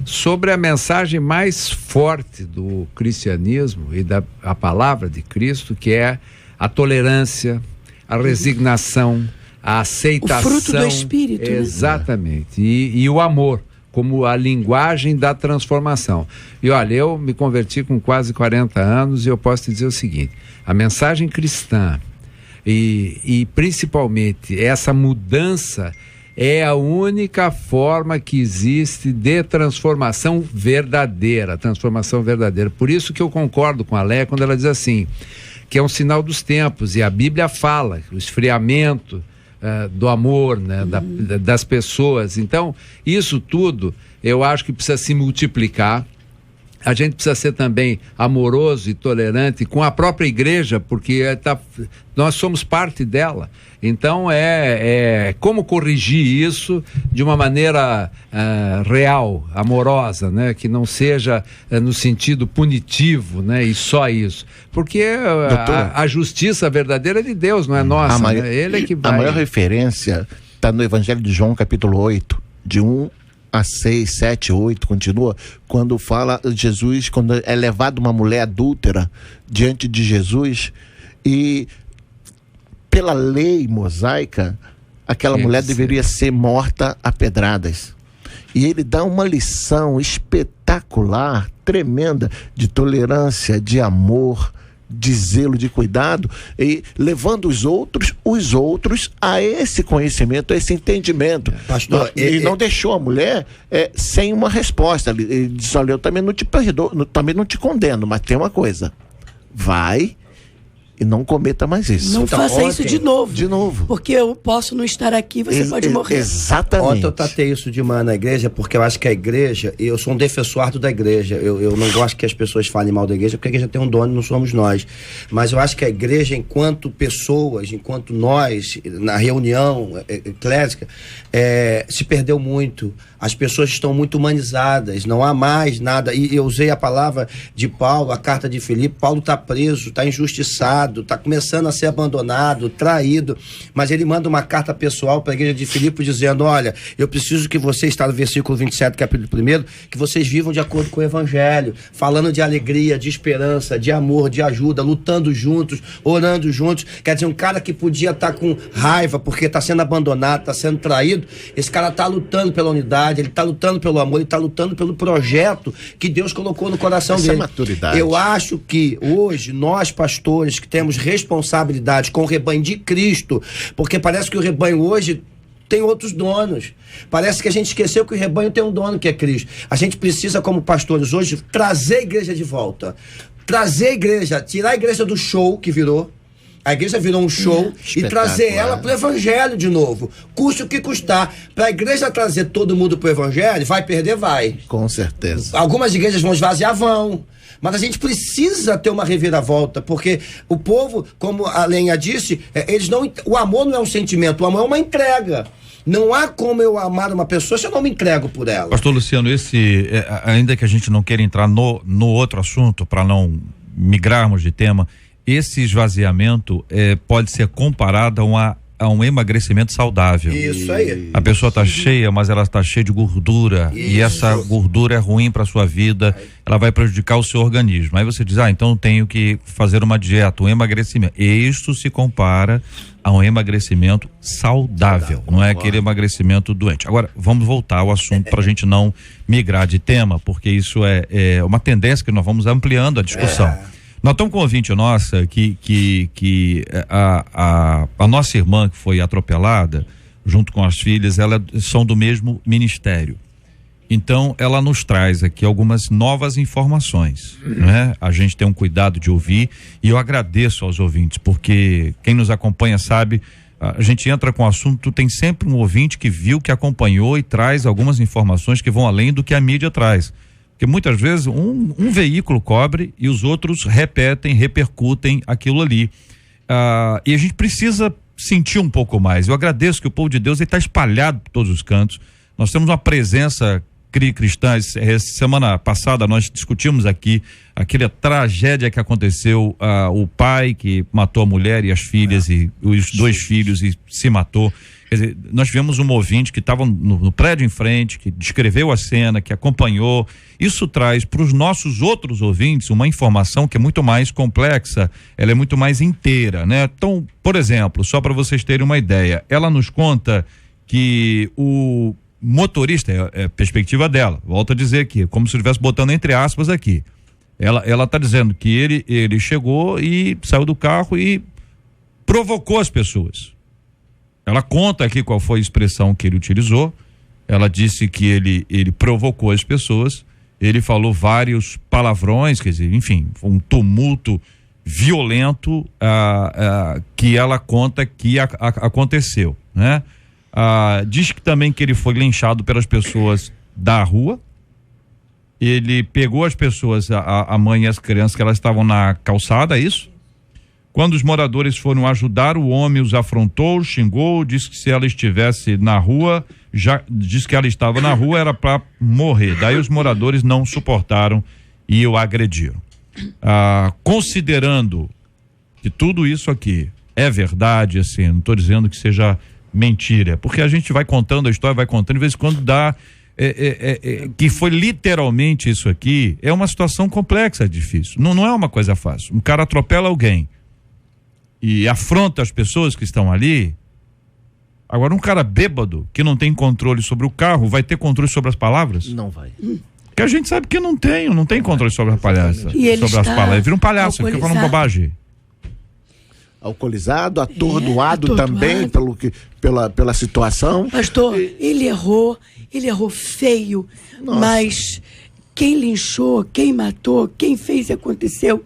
sobre a mensagem mais forte do cristianismo e a palavra de Cristo, que é a tolerância, a resignação, a aceitação. O fruto do Espírito. Exatamente. E o amor como a linguagem da transformação. E olha, eu me converti com quase 40 anos e eu posso te dizer o seguinte: a mensagem cristã e principalmente essa mudança é a única forma que existe de transformação verdadeira. Por isso que eu concordo com a Léa quando ela diz assim, que é um sinal dos tempos, e a Bíblia fala, o esfriamento do amor, né, das pessoas. Então, isso tudo eu acho que precisa se multiplicar. A gente precisa ser também amoroso e tolerante com a própria igreja, porque nós somos parte dela. Então, como corrigir isso de uma maneira real, amorosa, né? Que não seja no sentido punitivo, né? E só isso. Porque a justiça verdadeira é de Deus, não é nossa. Né? Ele é que vai... A maior referência está no Evangelho de João, capítulo 8, de 1 a 6, 7, 8, continua, quando fala Jesus, quando é levada uma mulher adúltera diante de Jesus, e pela lei mosaica, aquela mulher deveria ser morta a pedradas. E ele dá uma lição espetacular, tremenda, de tolerância, de amor, de zelo, de cuidado, e levando os outros a esse conhecimento, a esse entendimento. Pastor, e não deixou a mulher sem uma resposta. Ele disse: olha, eu também não te perdoo, também não te condeno, mas tem uma coisa: vai e não cometa mais isso. Não faça isso de novo. De novo. Porque eu posso não estar aqui, você pode morrer. Exatamente. Ontem eu tratei isso de manhã na igreja, porque eu acho que a igreja, eu sou um defensor da igreja, eu não gosto que as pessoas falem mal da igreja, porque a igreja tem um dono, não somos nós. Mas eu acho que a igreja, enquanto pessoas, enquanto nós, na reunião eclésica, se perdeu muito. As pessoas estão muito humanizadas, não há mais nada. E eu usei a palavra de Paulo, a carta de Filipe. Paulo está preso, está injustiçado, está começando a ser abandonado, traído, mas ele manda uma carta pessoal para a igreja de Filipe dizendo: olha, eu preciso que vocês, está no versículo 27, capítulo 1, que vocês vivam de acordo com o evangelho, falando de alegria, de esperança, de amor, de ajuda, lutando juntos, orando juntos. Quer dizer, um cara que podia estar com raiva porque está sendo abandonado, está sendo traído, esse cara está lutando pela unidade, ele está lutando pelo amor, ele está lutando pelo projeto que Deus colocou no coração dele. Maturidade. Eu acho que hoje nós, pastores, que temos responsabilidade com o rebanho de Cristo, porque parece que o rebanho hoje tem outros donos. Parece que a gente esqueceu que o rebanho tem um dono, que é Cristo. A gente precisa, como pastores hoje, trazer a igreja de volta. Trazer a igreja, tirar a igreja do show que virou. A igreja virou um show e trazer ela para o evangelho de novo. Custe o que custar. Para a igreja trazer todo mundo para o evangelho, vai perder, vai. Com certeza. Algumas igrejas vão esvaziar, vão. Mas a gente precisa ter uma reviravolta, porque o povo, como a Lenha disse, o amor não é um sentimento, o amor é uma entrega. Não há como eu amar uma pessoa se eu não me entrego por ela. Pastor Luciano, ainda que a gente não queira entrar no outro assunto, para não migrarmos de tema, esse esvaziamento pode ser comparado a um emagrecimento saudável. Isso aí. A pessoa está cheia, mas ela está cheia de gordura. Isso. E essa gordura é ruim para sua vida, ela vai prejudicar o seu organismo. Aí você diz: então tenho que fazer uma dieta, um emagrecimento. Isso se compara a um emagrecimento saudável, não é aquele emagrecimento doente. Agora, vamos voltar ao assunto para a gente não migrar de tema, porque isso é uma tendência que nós vamos ampliando a discussão. Nós estamos com um ouvinte nossa que a nossa irmã que foi atropelada, junto com as filhas, elas são do mesmo ministério. Então, ela nos traz aqui algumas novas informações, né? A gente tem um cuidado de ouvir, e eu agradeço aos ouvintes, porque quem nos acompanha sabe, a gente entra com o assunto, tem sempre um ouvinte que viu, que acompanhou e traz algumas informações que vão além do que a mídia traz. Porque muitas vezes um veículo cobre e os outros repercutem aquilo ali. E a gente precisa sentir um pouco mais. Eu agradeço que o povo de Deus está espalhado por todos os cantos. Nós temos uma presença cristã. Semana passada nós discutimos aqui aquela tragédia que aconteceu, o pai que matou a mulher e as filhas e os dois filhos e se matou. Quer dizer, nós tivemos um ouvinte que estava no prédio em frente, que descreveu a cena, que acompanhou. Isso traz para os nossos outros ouvintes uma informação que é muito mais complexa, ela é muito mais inteira, né? Então, por exemplo, só para vocês terem uma ideia, ela nos conta que o motorista, é a perspectiva dela, volto a dizer aqui, como se eu estivesse botando entre aspas aqui. Ela está dizendo que ele chegou e saiu do carro e provocou as pessoas. Ela conta aqui qual foi a expressão que ele utilizou. Ela disse que ele provocou as pessoas, ele falou vários palavrões, quer dizer, enfim, um tumulto violento que ela conta que aconteceu, né? Diz que também que ele foi linchado pelas pessoas da rua. Ele pegou as pessoas, a mãe e as crianças, que elas estavam na calçada, é isso? Quando os moradores foram ajudar, o homem os afrontou, xingou, disse que se ela estivesse na rua, disse que ela estava na rua, era para morrer. Daí os moradores não suportaram e o agrediram. Considerando que tudo isso aqui é verdade, assim, não estou dizendo que seja mentira, porque a gente vai contando a história, vai contando, de vez em quando dá que foi literalmente isso aqui, é uma situação complexa, difícil. Não é uma coisa fácil. Um cara atropela alguém e afronta as pessoas que estão ali. Agora, um cara bêbado que não tem controle sobre o carro, vai ter controle sobre as palavras? Não vai. Que a gente sabe que não tem controle sobre as palavras. Sobre as palavras. Vira um palhaço, fica falando bobagem. Alcoolizado, atordoado também pela situação. Pastor, ele errou feio. Nossa. Mas quem linchou, quem matou, quem fez e aconteceu,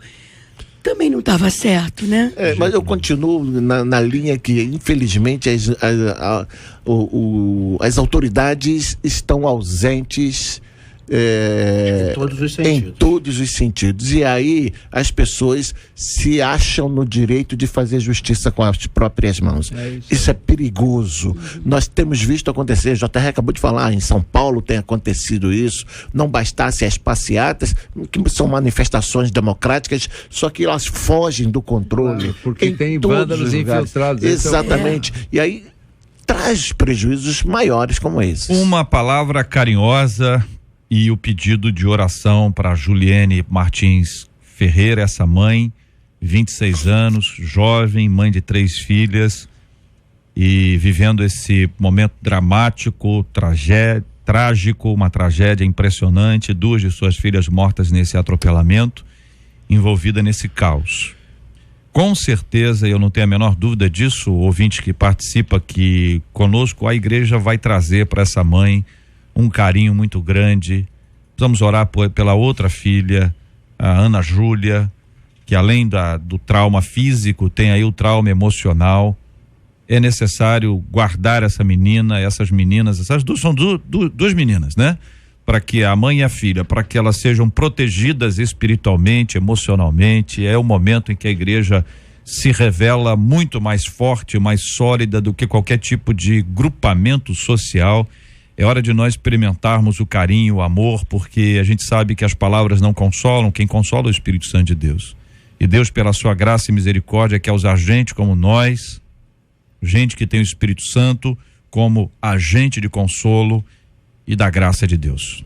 também não estava certo, né? Mas eu continuo na linha que, infelizmente, as autoridades estão ausentes em todos os sentidos. E aí as pessoas se acham no direito de fazer justiça com as próprias mãos. Isso é perigoso. Nós temos visto acontecer, JR acabou de falar, em São Paulo tem acontecido isso. Não bastasse as passeatas, que são manifestações democráticas, só que elas fogem do controle. Porque tem vândalos infiltrados. Exatamente. E aí traz prejuízos maiores como esses. Uma palavra carinhosa e o pedido de oração para Juliene Martins Ferreira, essa mãe, 26 anos, jovem, mãe de 3 filhas e vivendo esse momento dramático, trágico, uma tragédia impressionante, 2 de suas filhas mortas nesse atropelamento, envolvida nesse caos. Com certeza, eu não tenho a menor dúvida disso, o ouvinte que participa aqui conosco, a igreja vai trazer para essa mãe um carinho muito grande. Precisamos orar pela outra filha, a Ana Júlia, que além do trauma físico, tem aí o trauma emocional. É necessário guardar essa menina, essas meninas, essas duas são duas meninas, né? Para que a mãe e a filha, para que elas sejam protegidas espiritualmente, emocionalmente. É o momento em que a igreja se revela muito mais forte, mais sólida do que qualquer tipo de grupamento social. É hora de nós experimentarmos o carinho, o amor, porque a gente sabe que as palavras não consolam, quem consola é o Espírito Santo de Deus. E Deus, pela sua graça e misericórdia, quer usar gente como nós, gente que tem o Espírito Santo como agente de consolo e da graça de Deus.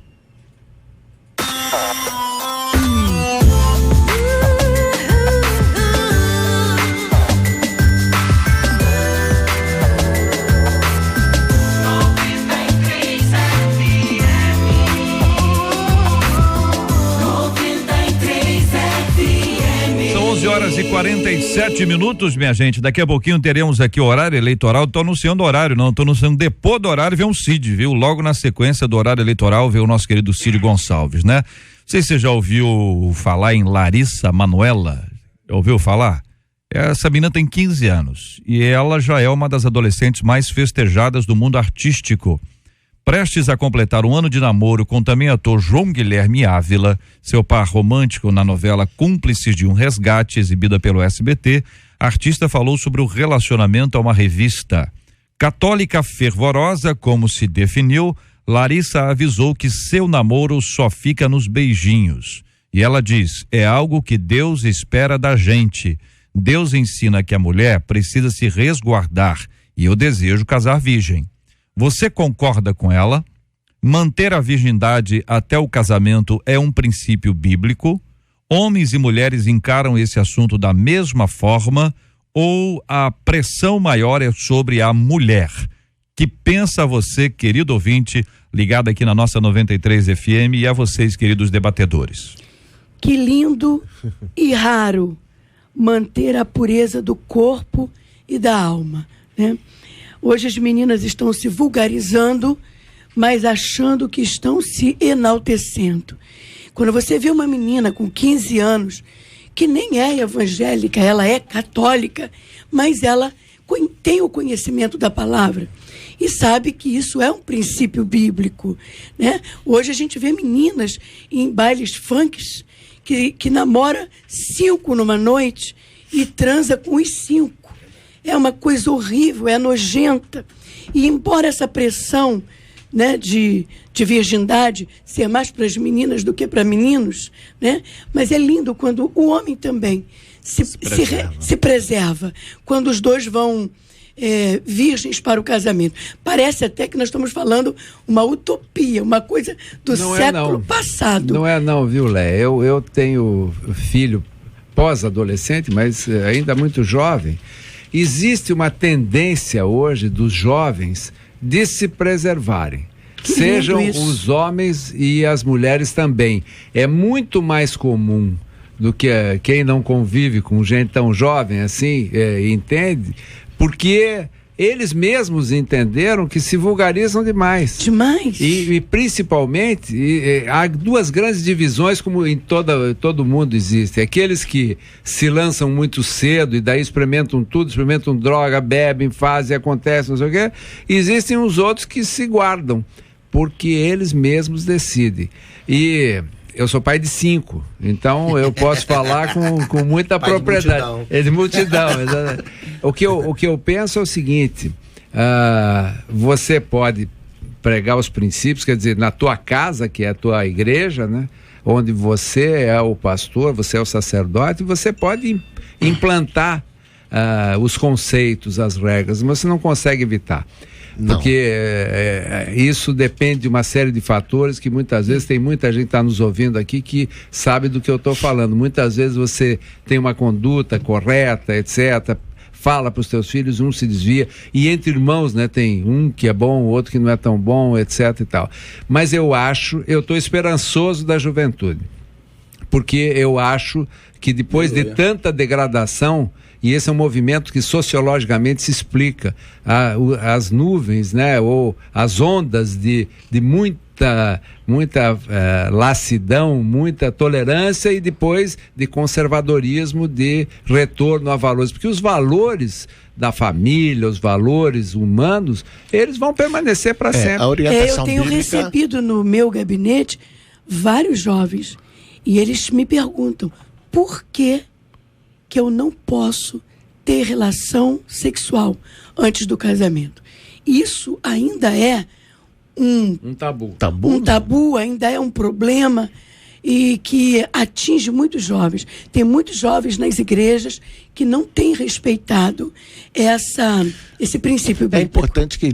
Horas e 47 minutos, minha gente. Daqui a pouquinho teremos aqui o horário eleitoral. Tô anunciando horário, não, tô anunciando depois do horário, vem um Cid, viu? Logo na sequência do horário eleitoral veio o nosso querido Cid Gonçalves, né? Não sei se você já ouviu falar em Larissa Manoela. Ouviu falar? Essa menina tem 15 anos e ela já é uma das adolescentes mais festejadas do mundo artístico. Prestes a completar um ano de namoro com também ator João Guilherme Ávila, seu par romântico na novela Cúmplices de um Resgate, exibida pelo SBT, a artista falou sobre o relacionamento a uma revista. Católica fervorosa, como se definiu, Larissa avisou que seu namoro só fica nos beijinhos. E ela diz, é algo que Deus espera da gente. Deus ensina que a mulher precisa se resguardar e eu desejo casar virgem. Você concorda com ela? Manter a virgindade até o casamento é um princípio bíblico? Homens e mulheres encaram esse assunto da mesma forma ou a pressão maior é sobre a mulher? Que pensa você, querido ouvinte, ligado aqui na nossa 93 FM e a vocês, queridos debatedores? Que lindo e raro manter a pureza do corpo e da alma, né? Hoje as meninas estão se vulgarizando, mas achando que estão se enaltecendo. Quando você vê uma menina com 15 anos, que nem é evangélica, ela é católica, mas ela tem o conhecimento da palavra e sabe que isso é um princípio bíblico, né? Hoje a gente vê meninas em bailes funks que namora 5 numa noite e transa com os 5. É uma coisa horrível, é nojenta. E embora essa pressão, né, de virgindade ser mais para as meninas do que para meninos, né? Mas é lindo quando o homem também se preserva. Quando os dois vão virgens para o casamento. Parece até que nós estamos falando uma utopia, uma coisa do século passado. Não é não, viu, Lé? Eu tenho filho pós-adolescente, mas ainda muito jovem. Existe uma tendência hoje dos jovens de se preservarem. Sejam os homens e as mulheres também. É muito mais comum do que quem não convive com gente tão jovem assim, entende, porque eles mesmos entenderam que se vulgarizam demais. Demais. E principalmente, há duas grandes divisões, como em todo mundo existe. Aqueles que se lançam muito cedo e daí experimentam tudo, experimentam droga, bebem, fazem, acontece, não sei o quê. E existem os outros que se guardam, porque eles mesmos decidem. E eu sou pai de 5, então eu posso falar com muita propriedade. De multidão. O que eu penso é o seguinte: você pode pregar os princípios, quer dizer, na tua casa, que é a tua igreja, né? Onde você é o pastor, você é o sacerdote, você pode implantar os conceitos, as regras, mas você não consegue evitar. Porque isso depende de uma série de fatores que muitas vezes tem muita gente que está nos ouvindo aqui que sabe do que eu estou falando. Muitas vezes você tem uma conduta correta, etc., fala para os teus filhos, um se desvia, e entre irmãos, né, tem um que é bom, outro que não é tão bom, etc. e tal. Mas eu estou esperançoso da juventude, porque eu acho que depois de tanta degradação, e esse é um movimento que sociologicamente se explica, as nuvens, né, ou as ondas de muita lassidão, muita tolerância e depois de conservadorismo, de retorno a valores, porque os valores da família, os valores humanos, eles vão permanecer para sempre. A orientação eu tenho recebido no meu gabinete vários jovens e eles me perguntam por que eu não posso ter relação sexual antes do casamento. Isso ainda é um tabu, ainda é um problema e que atinge muitos jovens. Tem muitos jovens nas igrejas que não têm respeitado esse princípio bíblico. É importante que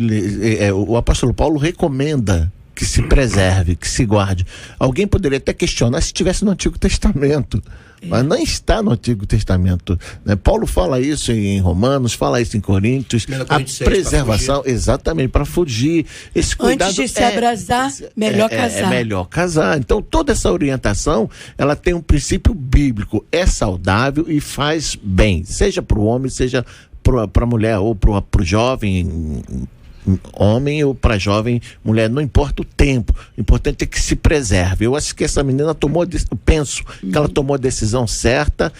o apóstolo Paulo recomenda que se preserve, que se guarde. Alguém poderia até questionar se estivesse no Antigo Testamento, mas não está no Antigo Testamento, né? Paulo fala isso em Romanos, fala isso em Coríntios, a preservação, exatamente, para fugir. Esse cuidado, antes de se abrasar, melhor casar. É melhor casar. Então toda essa orientação, ela tem um princípio bíblico, é saudável e faz bem, seja para o homem, seja para a mulher ou para o jovem homem ou para jovem mulher, não importa o tempo, o importante é que se preserve. Eu acho que essa menina penso que ela tomou a decisão certa,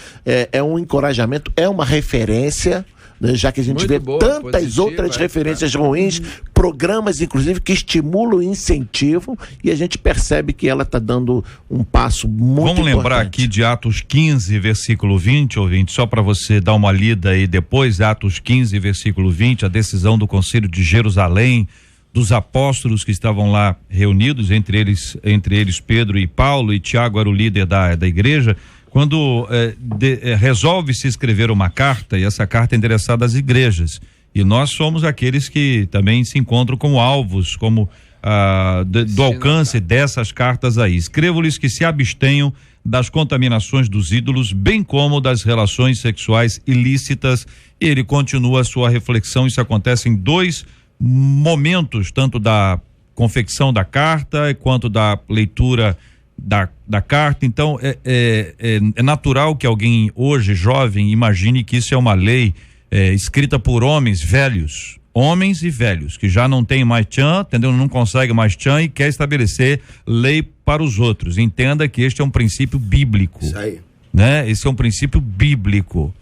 é um encorajamento, é uma referência, né, já que a gente muito vê boa, tantas positiva, outras referências ruins, programas inclusive que estimulam e incentivam, e a gente percebe que ela está dando um passo muito importante. Vamos lembrar aqui de Atos 15, versículo 20, ouvinte, só para você dar uma lida aí depois, Atos 15, versículo 20, a decisão do Concílio de Jerusalém, dos apóstolos que estavam lá reunidos, entre eles Pedro e Paulo, e Tiago era o líder da igreja, quando resolve-se escrever uma carta, e essa carta é endereçada às igrejas, e nós somos aqueles que também se encontram como alvos, como do alcance dessas cartas aí. Escrevo-lhes que se abstenham das contaminações dos ídolos, bem como das relações sexuais ilícitas. E ele continua a sua reflexão. Isso acontece em 2 momentos, tanto da confecção da carta quanto da leitura da carta. Então é natural que alguém hoje jovem imagine que isso é uma lei escrita por homens e velhos que já não tem mais tchan, entendeu? Não consegue mais tchan e quer estabelecer lei para os outros. Entenda que este é um princípio bíblico. Isso aí. Né? Esse é um princípio bíblico.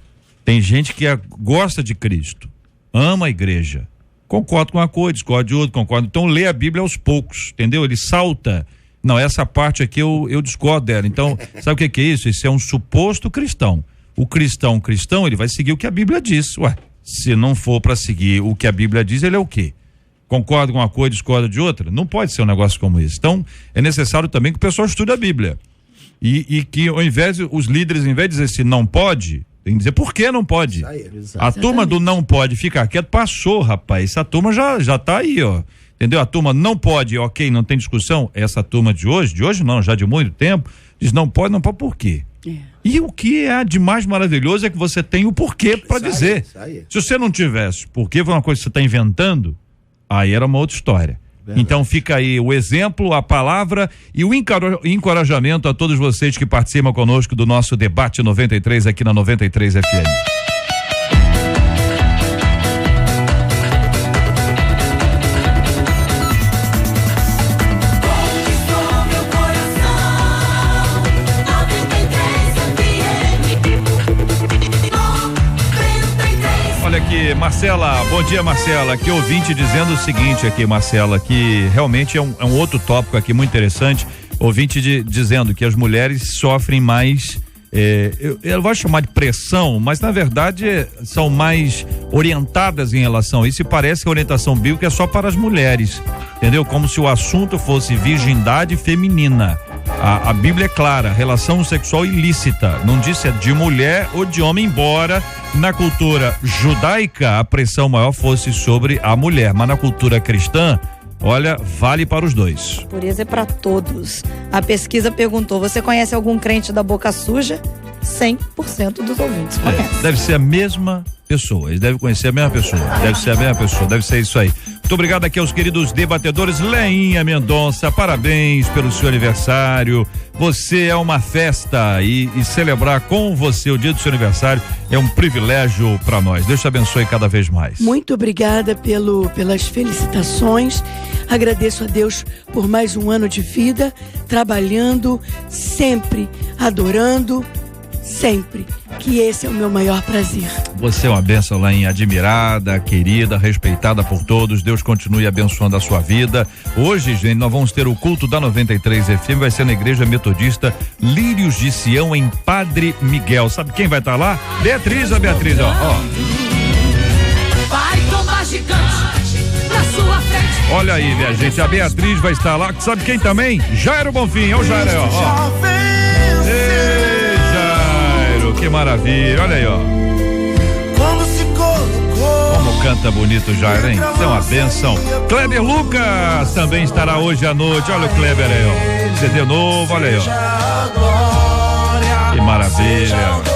Tem gente que gosta de Cristo, ama a igreja, concorda com uma coisa, discorda de outra, concorda. Então lê a Bíblia aos poucos, entendeu? Ele salta. Não, essa parte aqui eu discordo dela. Então, sabe o que é isso? Isso é um suposto cristão. O cristão, ele vai seguir o que a Bíblia diz. Ué, se não for para seguir o que a Bíblia diz, ele é o quê? Concorda com uma coisa, discorda de outra? Não pode ser um negócio como esse. Então, é necessário também que o pessoal estude a Bíblia. E que os líderes, ao invés de dizer se não pode, Tem que dizer por que não pode. Isso aí. A turma do não pode ficar quieto passou, rapaz. Essa turma já tá aí, ó. Entendeu? A turma não pode, ok, não tem discussão. Essa turma de hoje não, já de muito tempo, diz não pode por quê? E o que é de mais maravilhoso é que você tem o porquê para dizer. Se você não tivesse porquê, foi uma coisa que você está inventando, aí era uma outra história. Verdade. Então fica aí o exemplo, a palavra e o encorajamento a todos vocês que participam conosco do nosso debate 93 aqui na 93 FM. Olha aqui, Marcela, bom dia, Marcela, aqui ouvinte dizendo o seguinte aqui, Marcela, que realmente é um outro tópico aqui muito interessante, ouvinte dizendo que as mulheres sofrem mais, eu vou chamar de pressão, mas na verdade são mais orientadas em relação a isso, e parece que a orientação bíblica é só para as mulheres, entendeu? Como se o assunto fosse virgindade feminina. A Bíblia é clara, relação sexual ilícita, não diz se é de mulher ou de homem, embora na cultura judaica a pressão maior fosse sobre a mulher, mas na cultura cristã, olha, vale para os dois. Pureza é para todos. A pesquisa perguntou, você conhece algum crente da boca suja? 100% dos ouvintes conhecem. Deve ser a mesma pessoa, eles devem conhecer a mesma pessoa, deve ser isso aí. Muito obrigado aqui aos queridos debatedores. Leinha Mendonça, parabéns pelo seu aniversário, você é uma festa e celebrar com você o dia do seu aniversário é um privilégio para nós, Deus te abençoe cada vez mais. Muito obrigada pelas felicitações, agradeço a Deus por mais um ano de vida, trabalhando, sempre adorando, sempre, que esse é o meu maior prazer. Você é uma bênção, Lainha, admirada, querida, respeitada por todos, Deus continue abençoando a sua vida. Hoje, gente, nós vamos ter o culto da 93 FM, vai ser na Igreja Metodista Lírios de Sião, em Padre Miguel. Sabe quem vai estar lá? Beatriz, ó. Vai tomar gigante na sua frente. Olha aí, minha gente, a Beatriz vai estar lá, sabe quem também? Jairo Bonfim, ó o Jairo aí, ó. Que maravilha, olha aí, ó. Como canta bonito Jairo, hein? Isso é uma benção. Kleber Lucas também estará hoje à noite. Olha o Kleber aí, ó. CD novo, olha aí, ó. Que maravilha.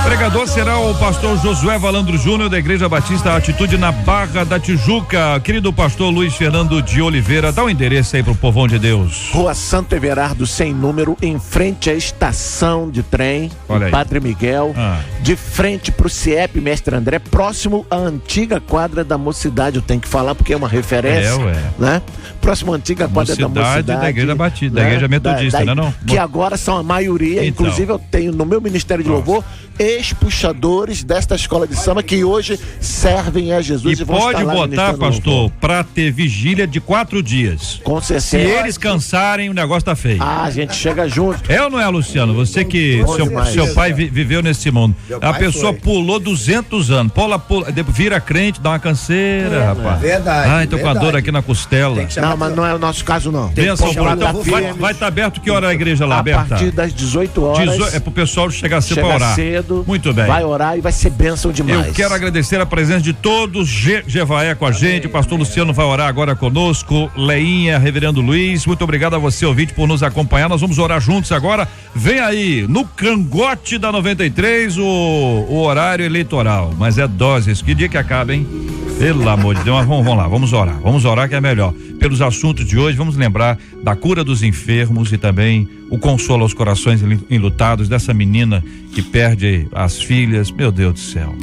Pregador será o pastor Josué Valandro Júnior, da Igreja Batista Atitude, na Barra da Tijuca. Querido pastor Luiz Fernando de Oliveira, dá o endereço aí pro povão de Deus. Rua Santo Everardo, sem número, em frente à estação de trem, Padre Miguel, de frente pro CIEP Mestre André, próximo à antiga quadra da Mocidade. Eu tenho que falar porque é uma referência, né? Próximo à antiga quadra da Mocidade. Da Igreja Batista, né? Da Igreja Metodista, não? Que agora são a maioria, então. Inclusive eu tenho no meu Ministério de Louvor ex-puxadores desta escola de samba que hoje servem a Jesus e pode botar, pastor, para ter vigília de 4 dias. Com certeza. Se eles cansarem, o negócio tá feio. A gente chega junto. É ou não é, Luciano? Você que seu pai viveu nesse mundo. A pessoa pulou 200 anos, vira crente, dá uma canseira, rapaz. Verdade. Ai, tô com a dor aqui na costela. Não, mas não é o nosso caso, não. Vai estar aberto, que hora a igreja lá aberta? A partir das 18 horas. É pro pessoal chegar cedo pra orar. Muito bem. Vai orar e vai ser bênção demais. Eu quero agradecer a presença de todos. Jevaé com a gente, o pastor Luciano vai orar agora conosco, Leinha, reverendo Luiz, muito obrigado a você, ouvinte, por nos acompanhar. Nós vamos orar juntos agora. Vem aí, no cangote da 93, o horário eleitoral, mas é doses. Que dia que acaba, hein? Pelo amor de Deus, mas vamos lá, vamos orar que é melhor. Pelos assuntos de hoje, vamos lembrar da cura dos enfermos e também o consolo aos corações enlutados dessa menina que perde as filhas, meu Deus do céu.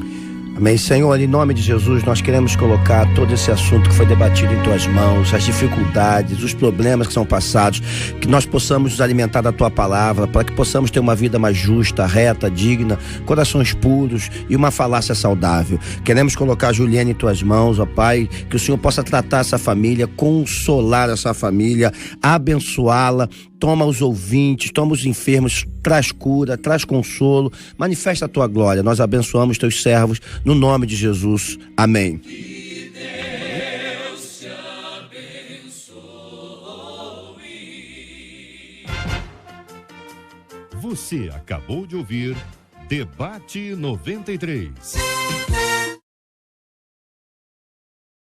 Amém, Senhor, em nome de Jesus, nós queremos colocar todo esse assunto que foi debatido em tuas mãos, as dificuldades, os problemas que são passados, que nós possamos nos alimentar da tua palavra, para que possamos ter uma vida mais justa, reta, digna, corações puros e uma falácia saudável. Queremos colocar a Juliana em tuas mãos, ó Pai, que o Senhor possa tratar essa família, consolar essa família, abençoá-la. Toma os ouvintes, toma os enfermos, traz cura, traz consolo, manifesta a tua glória. Nós abençoamos teus servos, no nome de Jesus. Amém. Que Deus te abençoe. Você acabou de ouvir Debate 93.